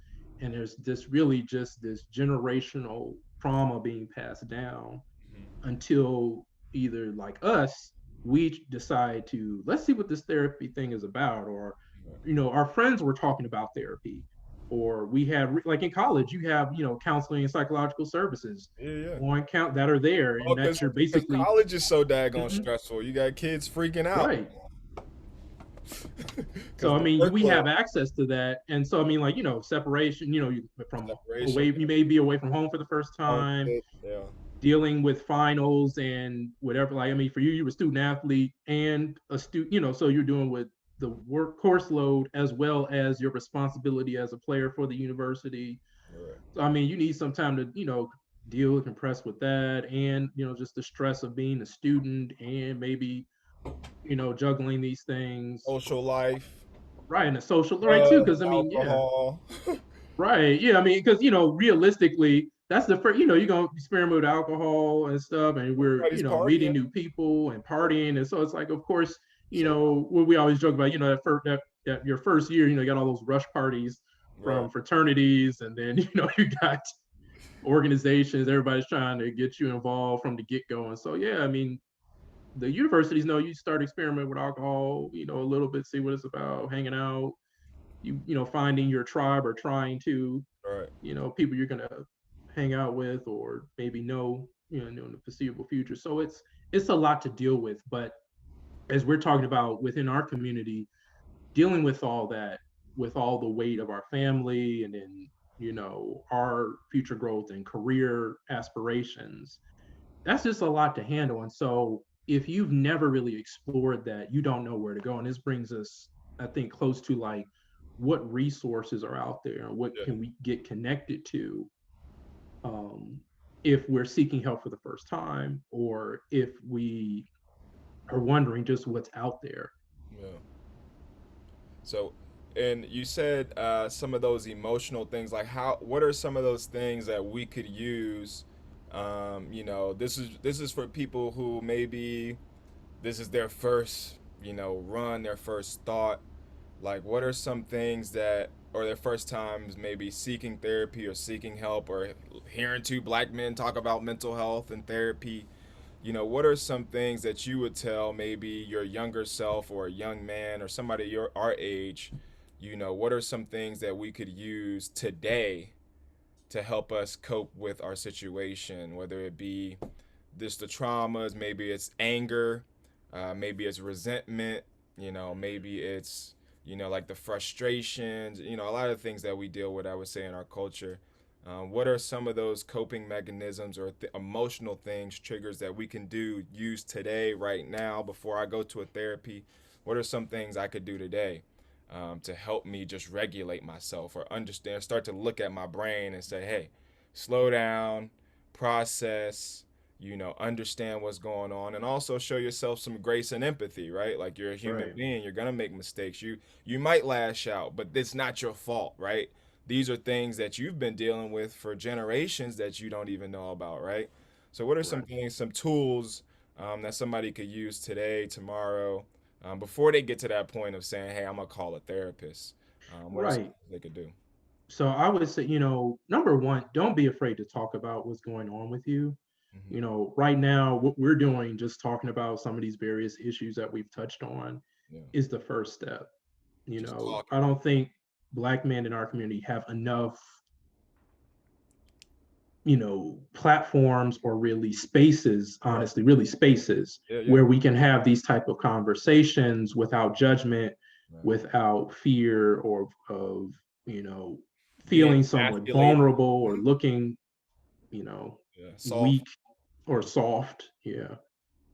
And there's this really just this generational trauma being passed down Mhm. until either like us, we decide to, let's see what this therapy thing is about, or, Right. our friends were talking about therapy, or we have, like in college, you have, counseling and psychological services Yeah. Yeah. on count that are there, Oh, and that's because your basically. college is so daggone Mhm, stressful. You got kids freaking out. right. So Because I the mean, we workload, have access to that, and so I mean, like, separation. You from separation, away, you may be away from home for the first time, yeah, dealing with finals and whatever. Like, I mean, for you, you were a student athlete and a student, so you're doing with the work course load as well as your responsibility as a player for the university. right. So I mean, you need some time to, deal compress with that, and just the stress of being a student and maybe, juggling these things. Social life, Right, and the social, right, too, because I mean, yeah, alcohol. right, yeah, I mean, because realistically, that's the first, you're gonna experiment with alcohol and stuff, and we're, Everybody's meeting partying. new people and partying, and so it's like, of course, So what we always joke about, that your first year, you got all those rush parties right, from fraternities, and then you got organizations, everybody's trying to get you involved from the get go, and so yeah, I mean, the universities know you start experimenting with alcohol, a little bit, see what it's about, hanging out, finding your tribe or trying to, right, people you're gonna hang out with or maybe know, in the foreseeable future. So it's a lot to deal with. But as we're talking about within our community, dealing with all that, with all the weight of our family and then, our future growth and career aspirations, that's just a lot to handle. And so if you've never really explored that, you don't know where to go. And this brings us, I think, close to like what resources are out there and what yeah, can we get connected to, um, if we're seeking help for the first time or if we are wondering just what's out there. yeah. So, and you said some of those emotional things, like what are some of those things that we could use? This is for people who maybe this is their first, run, their first thought. Like, what are some things that, or their first times maybe seeking therapy or seeking help or hearing two black men talk about mental health and therapy? What are some things that you would tell maybe your younger self or a young man or somebody our age? What are some things that we could use today to help us cope with our situation, whether it be this the traumas, maybe it's anger, maybe it's resentment, maybe it's like the frustrations, a lot of things that we deal with, I would say, in our culture. What are some of those coping mechanisms or emotional things, triggers that we can use today, right now, before I go to a therapy? What are some things I could do today to help me just regulate myself or understand, start to look at my brain and say, hey, slow down, process, understand what's going on, and also show yourself some grace and empathy, right? Like, you're a human Right. being, you're gonna make mistakes. You might lash out, but it's not your fault, right? These are things that you've been dealing with for generations that you don't even know about, right? So, what are some Right. things, some tools that somebody could use today, tomorrow, before they get to that point of saying, "Hey, I'm gonna call a therapist"? What are some Right. things they could do? So I would say, number one, don't be afraid to talk about what's going on with you. Hmm. Right now, what we're doing, just talking about some of these various issues that we've touched on, Yeah, is the first step. just talking. I don't think Black men in our community have enough, platforms or really spaces, Right. honestly, really spaces Yeah, yeah. where we can have these type of conversations without judgment, Right. without fear or of, you know, Being feeling somewhat emasculated. vulnerable or Mhm. looking, you know, Yeah, soft. weak or Yeah. soft. Yeah.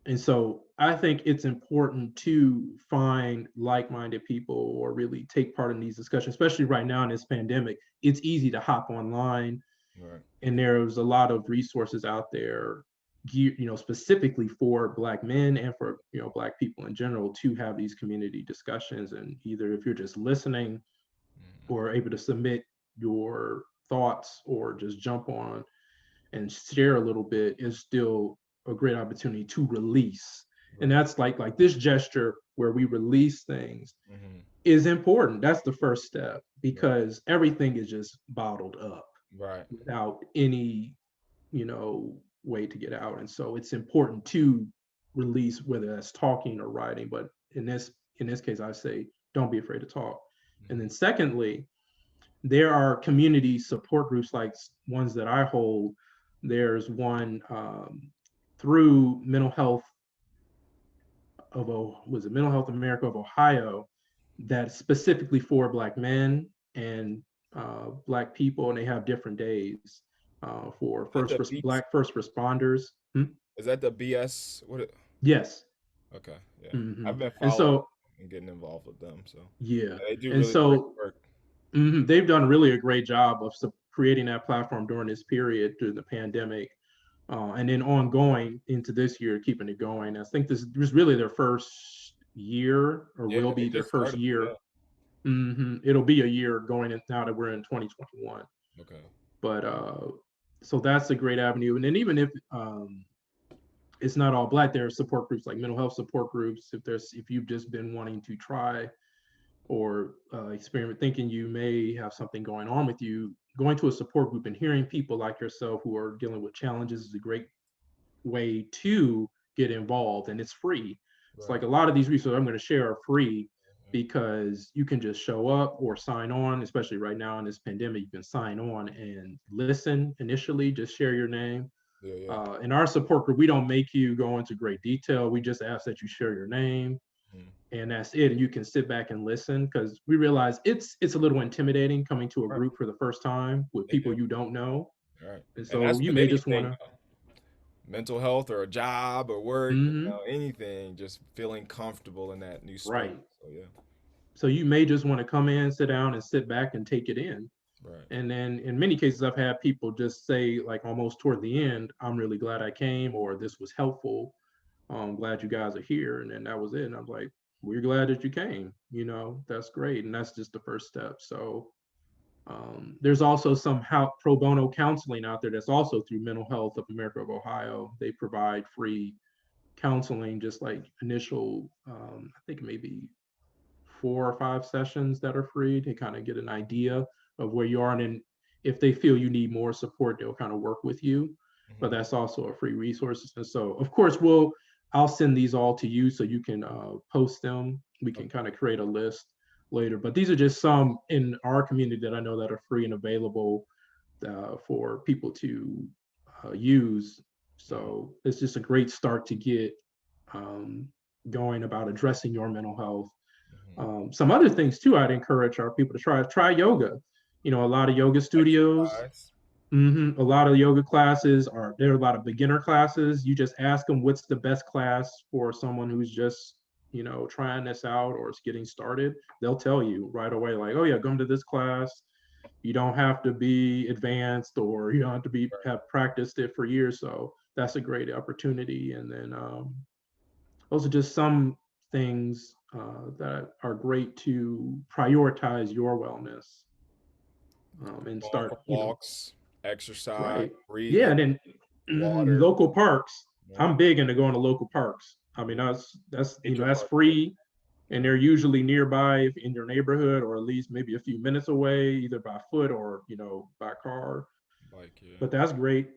And so I think it's important to find like-minded people or really take part in these discussions, especially right now in this pandemic. It's easy to hop online, Right. and there's a lot of resources out there, specifically for Black men and for, Black people in general, to have these community discussions. And either if you're just listening Mhm. or able to submit your thoughts or just jump on and share a little bit, is still a great opportunity to release. And Right. that's like this gesture where we release things Hmm. is important. That's the first step, Right. because everything is just bottled up Right. without any, way to get out. And so it's important to release, whether that's talking or writing. But in this case, I say don't be afraid to talk. And then Hmm. secondly, there are community support groups like ones that I hold. There's one, through mental health of was it Mental Health America of Ohio. that's specifically for Black men and Black people, and they have different days for Is that the beats? Black first responders. Hmm? Is that the BS? What? Yes. Okay, yeah. Hmm. I've been And following so, and getting involved with them, so yeah. they do And really great so work. they've done really a great job of creating that platform during this period, during the pandemic, and then ongoing into this year, keeping it going. I think this is really their first year, or Yeah, will they be their just first started. year. Yeah. It'll be a year going in, now that we're in 2021. Okay. But so that's a great avenue. And then even if it's not all Black, there are support groups like mental health support groups. If you've just been wanting to try or experiment, thinking you may have something going on with you, going to a support group and hearing people like yourself who are dealing with challenges is a great way to get involved, and it's free. It's Right. like a lot of these resources I'm going to share are free because you can just show up or sign on, especially right now in this pandemic. You can sign on and listen initially, just share your name. Yeah, yeah. In our support group, we don't make you go into great detail. We just ask that you share your name, Mhm. and that's it. And you can sit back and listen, because we realize it's a little intimidating coming to a Right. group for the first time with It people is. you don't know. Right. And And so that's you with may just want anything, to. mental health or a job or work, Mm-hmm, anything, just feeling comfortable in that new space. right. So yeah. So you may just want to come in, sit down, and sit back and take it in. Right. And then in many cases, I've had people just say, like almost toward the end, "I'm really glad I came," or "This was helpful. I'm glad you guys are here." And then that was it. And I'm like, "We're glad that you came. That's great." And that's just the first step. So there's also some pro bono counseling out there that's also through Mental Health of America of Ohio. They provide free counseling, just like initial, I think maybe 4 or 5 sessions that are free to kind of get an idea of where you are. And then if they feel you need more support, they'll kind of work with you. But Hmm. that's also a free resource. And so, of course, I'll send these all to you so you can post them. We can Okay. kind of create a list later. But these are just some in our community that I know that are free and available for people to use. Hmm. So it's just a great start to get um, going about addressing your mental health. Hmm. Some other things too, I'd encourage our people to try yoga. A lot of yoga studios, Exercise. a lot of yoga classes are there. Are a lot of beginner classes. You just ask them what's the best class for someone who's just trying this out or is getting started. They'll tell you right away, like, "Oh yeah, come to this class. You don't have to be advanced, or you don't have to be Right. have practiced it for years." So that's a great opportunity. And then those are just some things that are great to prioritize your wellness, and Going start, for walks, exercise, right. Yeah, breathing, and then water. local parks. Yeah. I'm big into going to local parks. I mean, Yeah. that's Nature that's park. Yeah. free, and Yeah. they're usually nearby in your neighborhood, or at least maybe a few minutes away, either by foot or by car. Bike. Yeah. But that's great,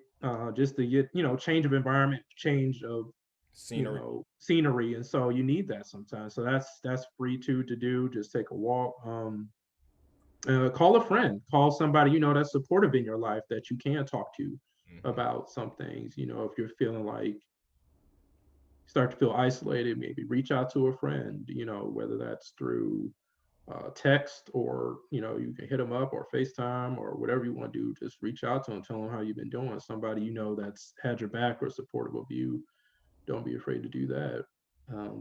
just to get change of environment, change of Scenery. scenery. And so you need that sometimes. So that's free too to do. Just take a walk. Call a friend, call somebody that's supportive in your life that you can talk to Hmm. about some things. If you're feeling like start to feel isolated, maybe reach out to a friend, whether that's through text, or you can hit them up, or FaceTime, or whatever you want to do. Just reach out to them, tell them how you've been doing. Somebody that's had your back or supportive of you. Don't be afraid to do that.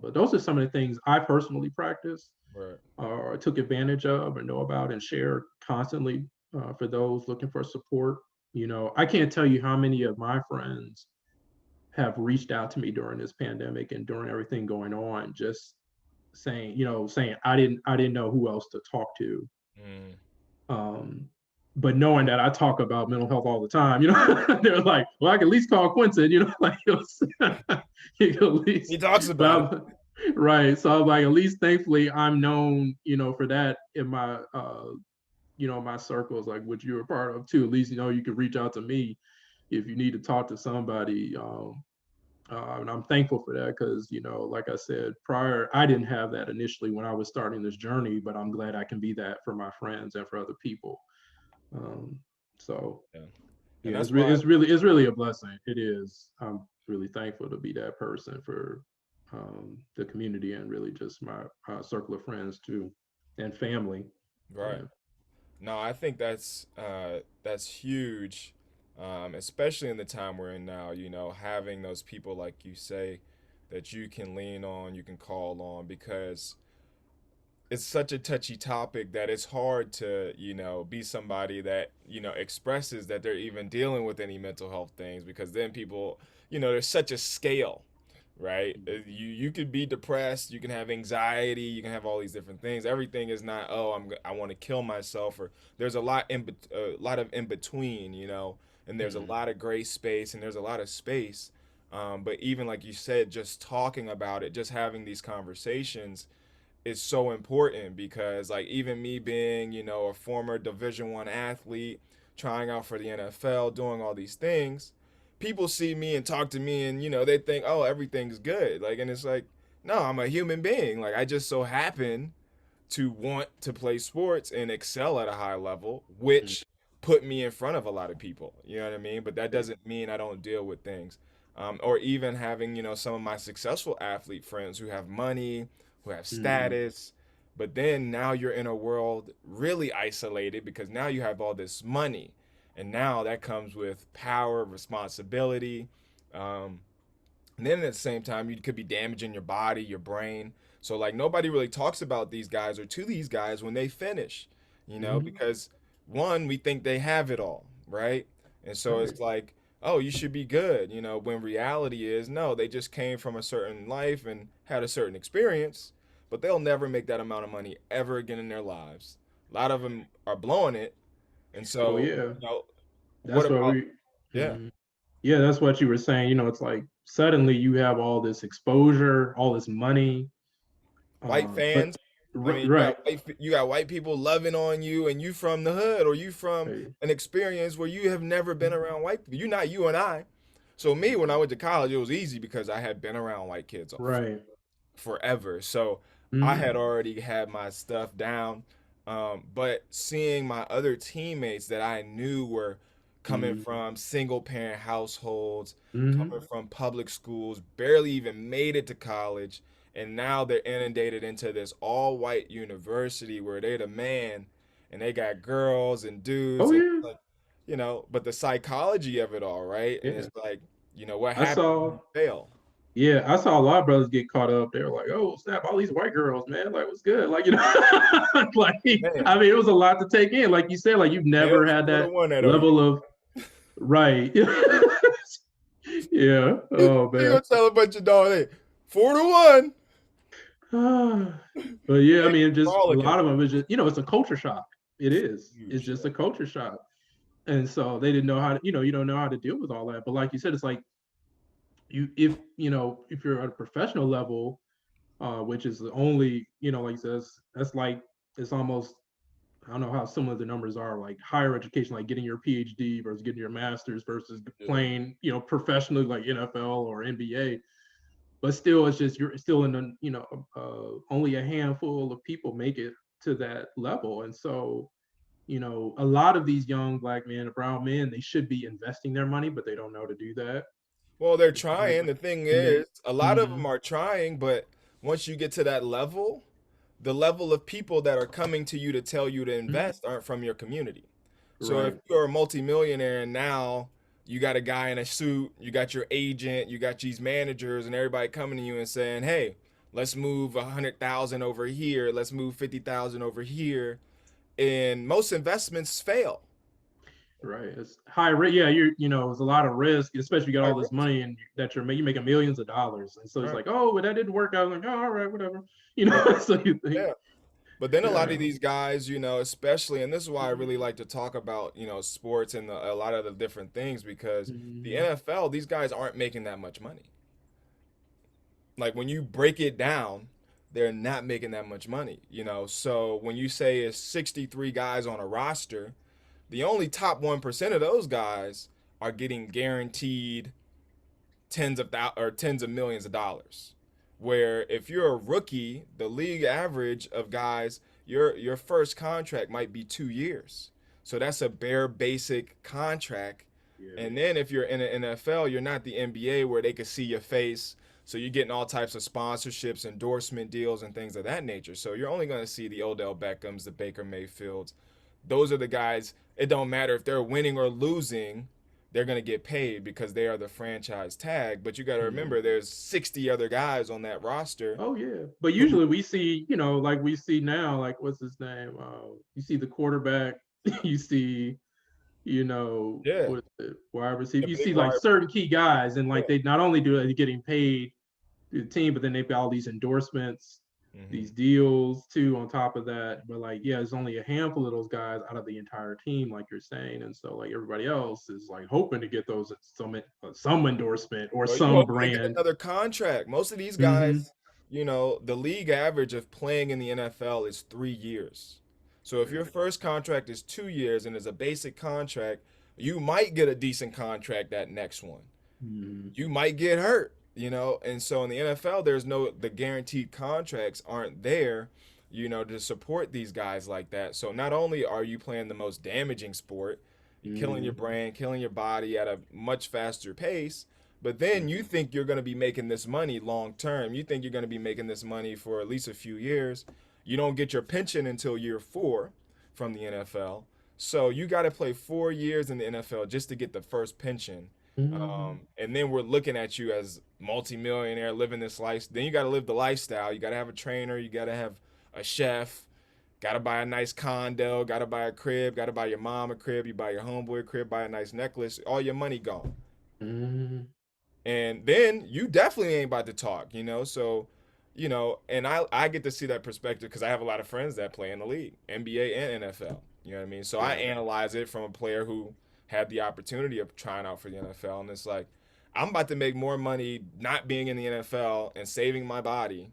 But those are some of the things I personally practice, Right. or took advantage of, or know about, and share constantly for those looking for support. I can't tell you how many of my friends have reached out to me during this pandemic and during everything going on, just saying I didn't know who else to talk to. Mm. Um, but knowing that I talk about mental health all the time, they're like, "Well, I can at least call Quentin," like it was, you can at He least. talks about it. But right, so I'm like, at least thankfully I'm known, for that in my, my circles, like what you're a part of too. At least you can reach out to me if you need to talk to somebody. And I'm thankful for that, because like I said prior, I didn't have that initially when I was starting this journey, but I'm glad I can be that for my friends and for other people. um, so Yeah. And yeah, that's why. it's really a blessing. It is. I'm really thankful to be that person for the community, and really just my circle of friends too. and family. Right. Yeah. No, I think that's huge, especially in the time we're in now. Having those people like you say that you can lean on, you can call on, because it's such a touchy topic that it's hard to be somebody that expresses that they're even dealing with any mental health things, because then people, there's such a scale, right? You could be depressed, you can have anxiety, you can have all these different things. Everything is not, oh, I want to kill myself, or there's a lot of in between, and there's a Mhm. lot of gray space, and there's a lot of space. But even like you said, just talking about it, just having these conversations is so important, because like even me being a former Division 1 athlete, trying out for the NFL, doing all these things, people see me and talk to me, and they think, oh, everything's good, like, and it's like, no, I'm a human being. Like, I just so happen to want to play sports and excel at a high level, Mhm. which put me in front of a lot of people. You know what I mean? But that Yeah. doesn't mean I don't deal with things. Or even having, some of my successful athlete friends who have money, who have Mhm. status, but then now you're in a world really isolated, because now you have all this money. And now that comes with power, responsibility. Um, and then at the same time, you could be damaging your body, your brain. So like nobody really talks about these guys or to these guys when they finish, Mhm. because one, we think they have it all, right? And so Right. it's like, oh, you should be good, when reality is no, they just came from a certain life and had a certain experience, but they'll never make that amount of money ever again in their lives. A lot of them are blowing it. And Well, so, yeah, what that's what about, we. yeah, Mhm. Yeah, that's what you were saying. It's like suddenly you have all this exposure, all this money, white but fans. I mean, right, you got white people loving on you, and you from the hood, or you from right. an experience where you have never been Mhm. around white people. You're not you and I. So me, when I went to college, it was easy because I had been around white kids Right. forever. So I Hmm. had already had my stuff down. But seeing my other teammates that I knew were coming Hmm. from single parent households, coming Hmm. from public schools, barely even made it to college, and now they're inundated into this all white university where they're the man, and they got girls and dudes, Oh and yeah, like, but the psychology of it all, right? And yeah. it's like, what I happens when saw. you fail? Yeah, I saw a lot of brothers get caught up. They were like, "Oh snap! All these white girls, man! Like, what's good?" Like, like I Man, mean, it was a lot to take in. Like you said, like you've never males had four to that one at OU. level of right. Yeah. You Oh man. gonna tell a bunch of dogs, hey, 4 to 1. But yeah, I They mean, just a frolicking. lot of them is just it's a culture shock. It is. It's Huge, just yeah. a culture shock, and so they didn't know how to. You don't know how to deal with all that. But like you said, it's like if you're at a professional level, which is the only like you said, that's like it's almost I don't know how similar the numbers are, like higher education, like getting your PhD versus getting your master's versus Yeah. playing professionally like NFL or NBA. But still, it's just you're still in the only a handful of people make it to that level, and so a lot of these young black men, brown men, they should be investing their money, but they don't know how to do that. Well, they're It's like, trying. The thing and then is, a lot of them mhm, are trying, but once you get to that level, the level of people that are coming to you to tell you to mhm, invest aren't from your community. So if right, you're a multimillionaire and now you got a guy in a suit, you got your agent, you got these managers, and everybody coming to you and saying, "Hey, let's move 100,000 over here. Let's move 50,000 over here," and most investments fail. right. It's high risk. Yeah, it's a lot of risk, especially you got High all this risk. money and that you're making millions of dollars, and so it's Right. like, oh, but that didn't work out. I'm like, oh, all right, whatever. Right. So you think, Yeah. But then a lot yeah, of these guys, especially, and this is why I mhm, really like to talk about, sports and a lot of the different things, because the mhm, NFL, these guys aren't making that much money. Like when you break it down, they're not making that much money, So when you say it's 63 guys on a roster, the only top 1% of those guys are getting guaranteed tens of millions of dollars. Where if you're a rookie, the league average of guys, your first contract might be 2 years. So that's a bare basic contract. yeah, And then if you're in the NFL, you're not the NBA where they could see your face. So you're getting all types of sponsorships, endorsement deals, and things of that nature. So you're only going to see the Odell Beckhams, the Baker Mayfields. Those are the guys. It don't matter if they're winning or losing, they're going to get paid because they are the franchise tag. But you got to Mhm. remember, there's 60 other guys on that roster. Oh yeah, but Who, usually we see, like we see now, like what's his name? You see the quarterback, you see, yeah, what the wide receiver, the you big see like wide. certain key guys, and Yeah. like they not only do it getting paid through the team, but then they've got all these endorsements, Hmm. these deals too on top of that. But like, yeah, there's only a handful of those guys out of the entire team, like you're saying, and so like everybody else is like hoping to get those some endorsement or Well, you some hoping to get brand. another contract. Most of these Mm-hmm. guys, the league average of playing in the NFL is 3 years. So if your first contract is 2 years and is a basic contract, you might get a decent contract that next one. Mm-hmm. You might get hurt. And so in the NFL, the guaranteed contracts aren't there, to support these guys like that. So not only are you playing the most damaging sport, you're killing your Mm-hmm. brain, killing your body at a much faster pace, but then you think you're going to be making this money long term. You think you're going to be making this money for at least a few years. You don't get your pension until year 4 from the NFL. So you got to play 4 years in the NFL just to get the first pension. Mm-hmm. And then we're looking at you as multimillionaire living this life. Then you got to live the lifestyle. You got to have a trainer. You got to have a chef. Got to buy a nice condo. Got to buy a crib. Got to buy your mom a crib. You buy your homeboy a crib. Buy a nice necklace. All your money gone. Mm-hmm. And then you definitely ain't about to talk. So, and I get to see that perspective because I have a lot of friends that play in the league, NBA and NFL. You know what I mean? So I Yeah. analyze it from a player who had the opportunity of trying out for the NFL, and it's like I'm about to make more money not being in the NFL and saving my body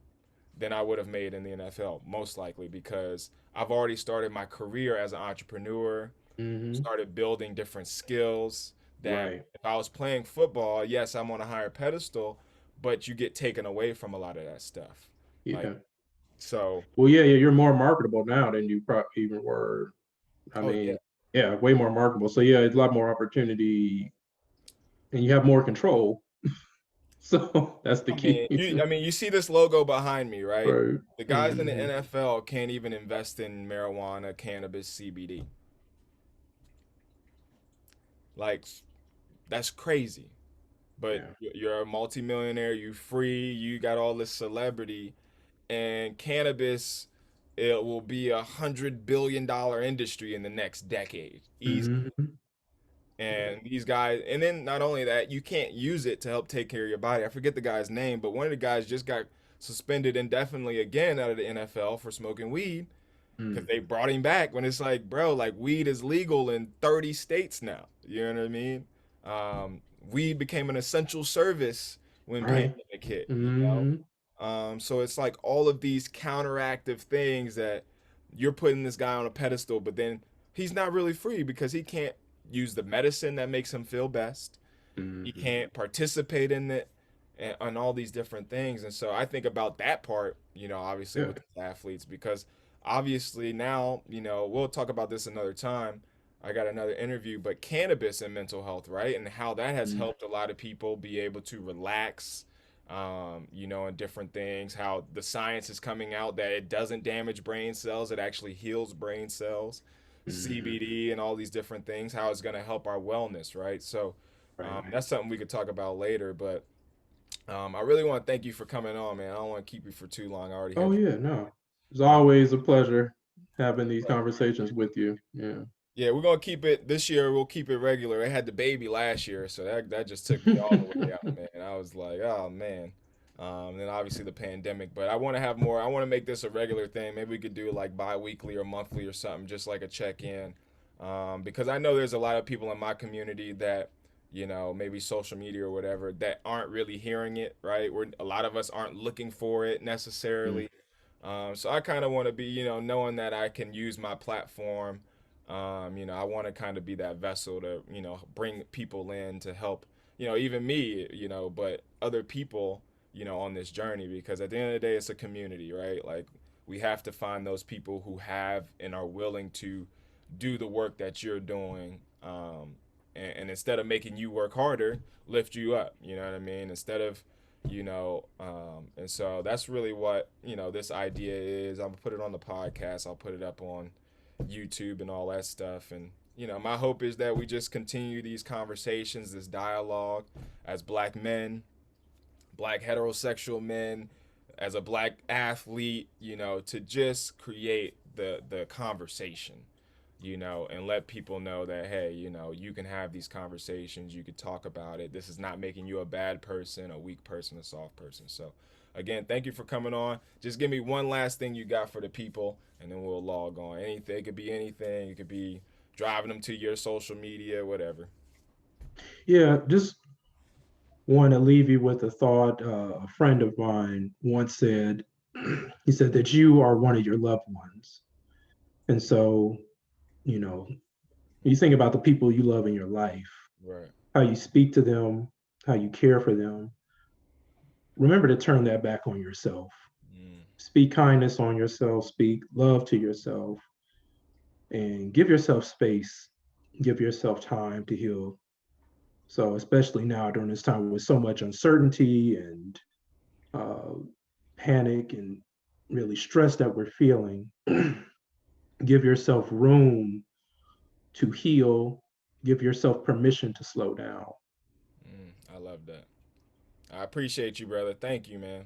than I would have made in the NFL, most likely because I've already started my career as an entrepreneur, Mm-hmm. started building different skills that Right. if I was playing football, yes, I'm on a higher pedestal, but you get taken away from a lot of that stuff. Like, Yeah. so, Well, yeah, yeah, you're more marketable now than you probably even were. I oh yeah. mean, yeah, way more marketable. So yeah, it's a lot more opportunity, and you have more control. So that's the I mean, key. you see this logo behind me, right? Right. The guys in the Mm-hmm. NFL can't even invest in marijuana, cannabis, CBD. Like, that's crazy. But Yeah. you're a multimillionaire, you free, you got all this celebrity, and cannabis, it will be $100 billion industry in the next decade, easy. Mm-hmm. Yeah. And these guys, and then not only that, you can't use it to help take care of your body. I forget the guy's name, but one of the guys just got suspended indefinitely again out of the NFL for smoking weed because Mm. they brought him back when it's like, bro, like weed is legal in 30 states now. You know what I mean? Weed became an essential service when Right. pandemic hit. Mm-hmm. So it's like all of these counteractive things that you're putting this guy on a pedestal, but then he's not really free because he can't use the medicine that makes him feel best. He Mm-hmm. can't participate in it and all these different things. And so I think about that part, obviously Yeah. with the athletes, because obviously now, we'll talk about this another time. I got another interview, but cannabis and mental health, right? And how that has Mm-hmm. helped a lot of people be able to relax, and different things. How the science is coming out that it doesn't damage brain cells, it actually heals brain cells. Mm-hmm. CBD and all these different things, how it's going to help our wellness, right? So, Right. that's something we could talk about later. But I really want to thank you for coming on, man. I don't want to keep you for too long. I already Oh had you. yeah, no. It's Uh, always a pleasure having these conversations with you. Yeah. yeah, we're gonna keep it this year. We'll keep it regular. I had the baby last year, so that just took me all the way out, man. I was like, oh man. Then obviously the pandemic, but I want to have more. I want to make this a regular thing. Maybe we could do like bi-weekly or monthly or something, just like a check-in. Because I know there's a lot of people in my community that, maybe social media or whatever, that aren't really hearing it, right? A lot of us aren't looking for it Mm. necessarily. So I kind of want to be, knowing that I can use my platform. I want to kind of be that vessel to, bring people in to help, even me, but other people, on this journey because at the end of the day, it's a community, right? Like we have to find those people who have and are willing to do the work that you're doing. And instead of making you work harder, lift you up. You know what I mean? Instead of And so that's really what this idea is. I'm gonna put it on the podcast. I'll put it up on YouTube and all that stuff. And my hope is that we just continue these conversations, this dialogue, as Black men, Black heterosexual men, as a Black athlete, to just create the conversation, and let people know that, hey, you can have these conversations, you could talk about it. This is not making you a bad person, a weak person, a soft person. So, again, thank you for coming on. Just give me one last thing you got for the people, and then we'll log on. Anything, it could be anything. It could be driving them to your social media, whatever. Yeah, just want to leave you with a thought. A friend of mine once said, he said that you are one of your loved ones. And so, you know, you think about the people you love in your life, Right. how you speak to them, how you care for them. Remember to turn that back on yourself. Mm, Speak kindness on yourself, speak love to yourself, and give yourself space, give yourself time to heal. So, especially now during this time with so much uncertainty and uh, panic and really stress that we're feeling, give yourself room to heal, give yourself permission to slow down. I love that. I appreciate you, brother. Thank you, man.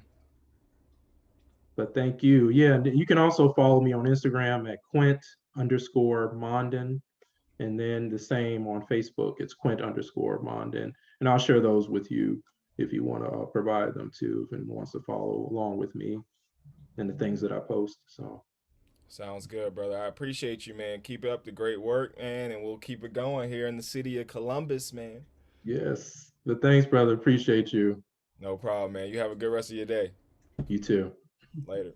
But thank you. Yeah, and you can also follow me on Instagram at Quint_Monden. And then the same on Facebook, it's Quint_Monden. And I'll share those with you if you want to provide them too, if anyone wants to follow along with me and the things that I post. So, Sounds good, brother. I appreciate you, man. Keep up the great work, man, and we'll keep it going here in the city of Columbus, man. yes. But thanks, brother. Appreciate you. No problem, man. You have a good rest of your day. You too. Later.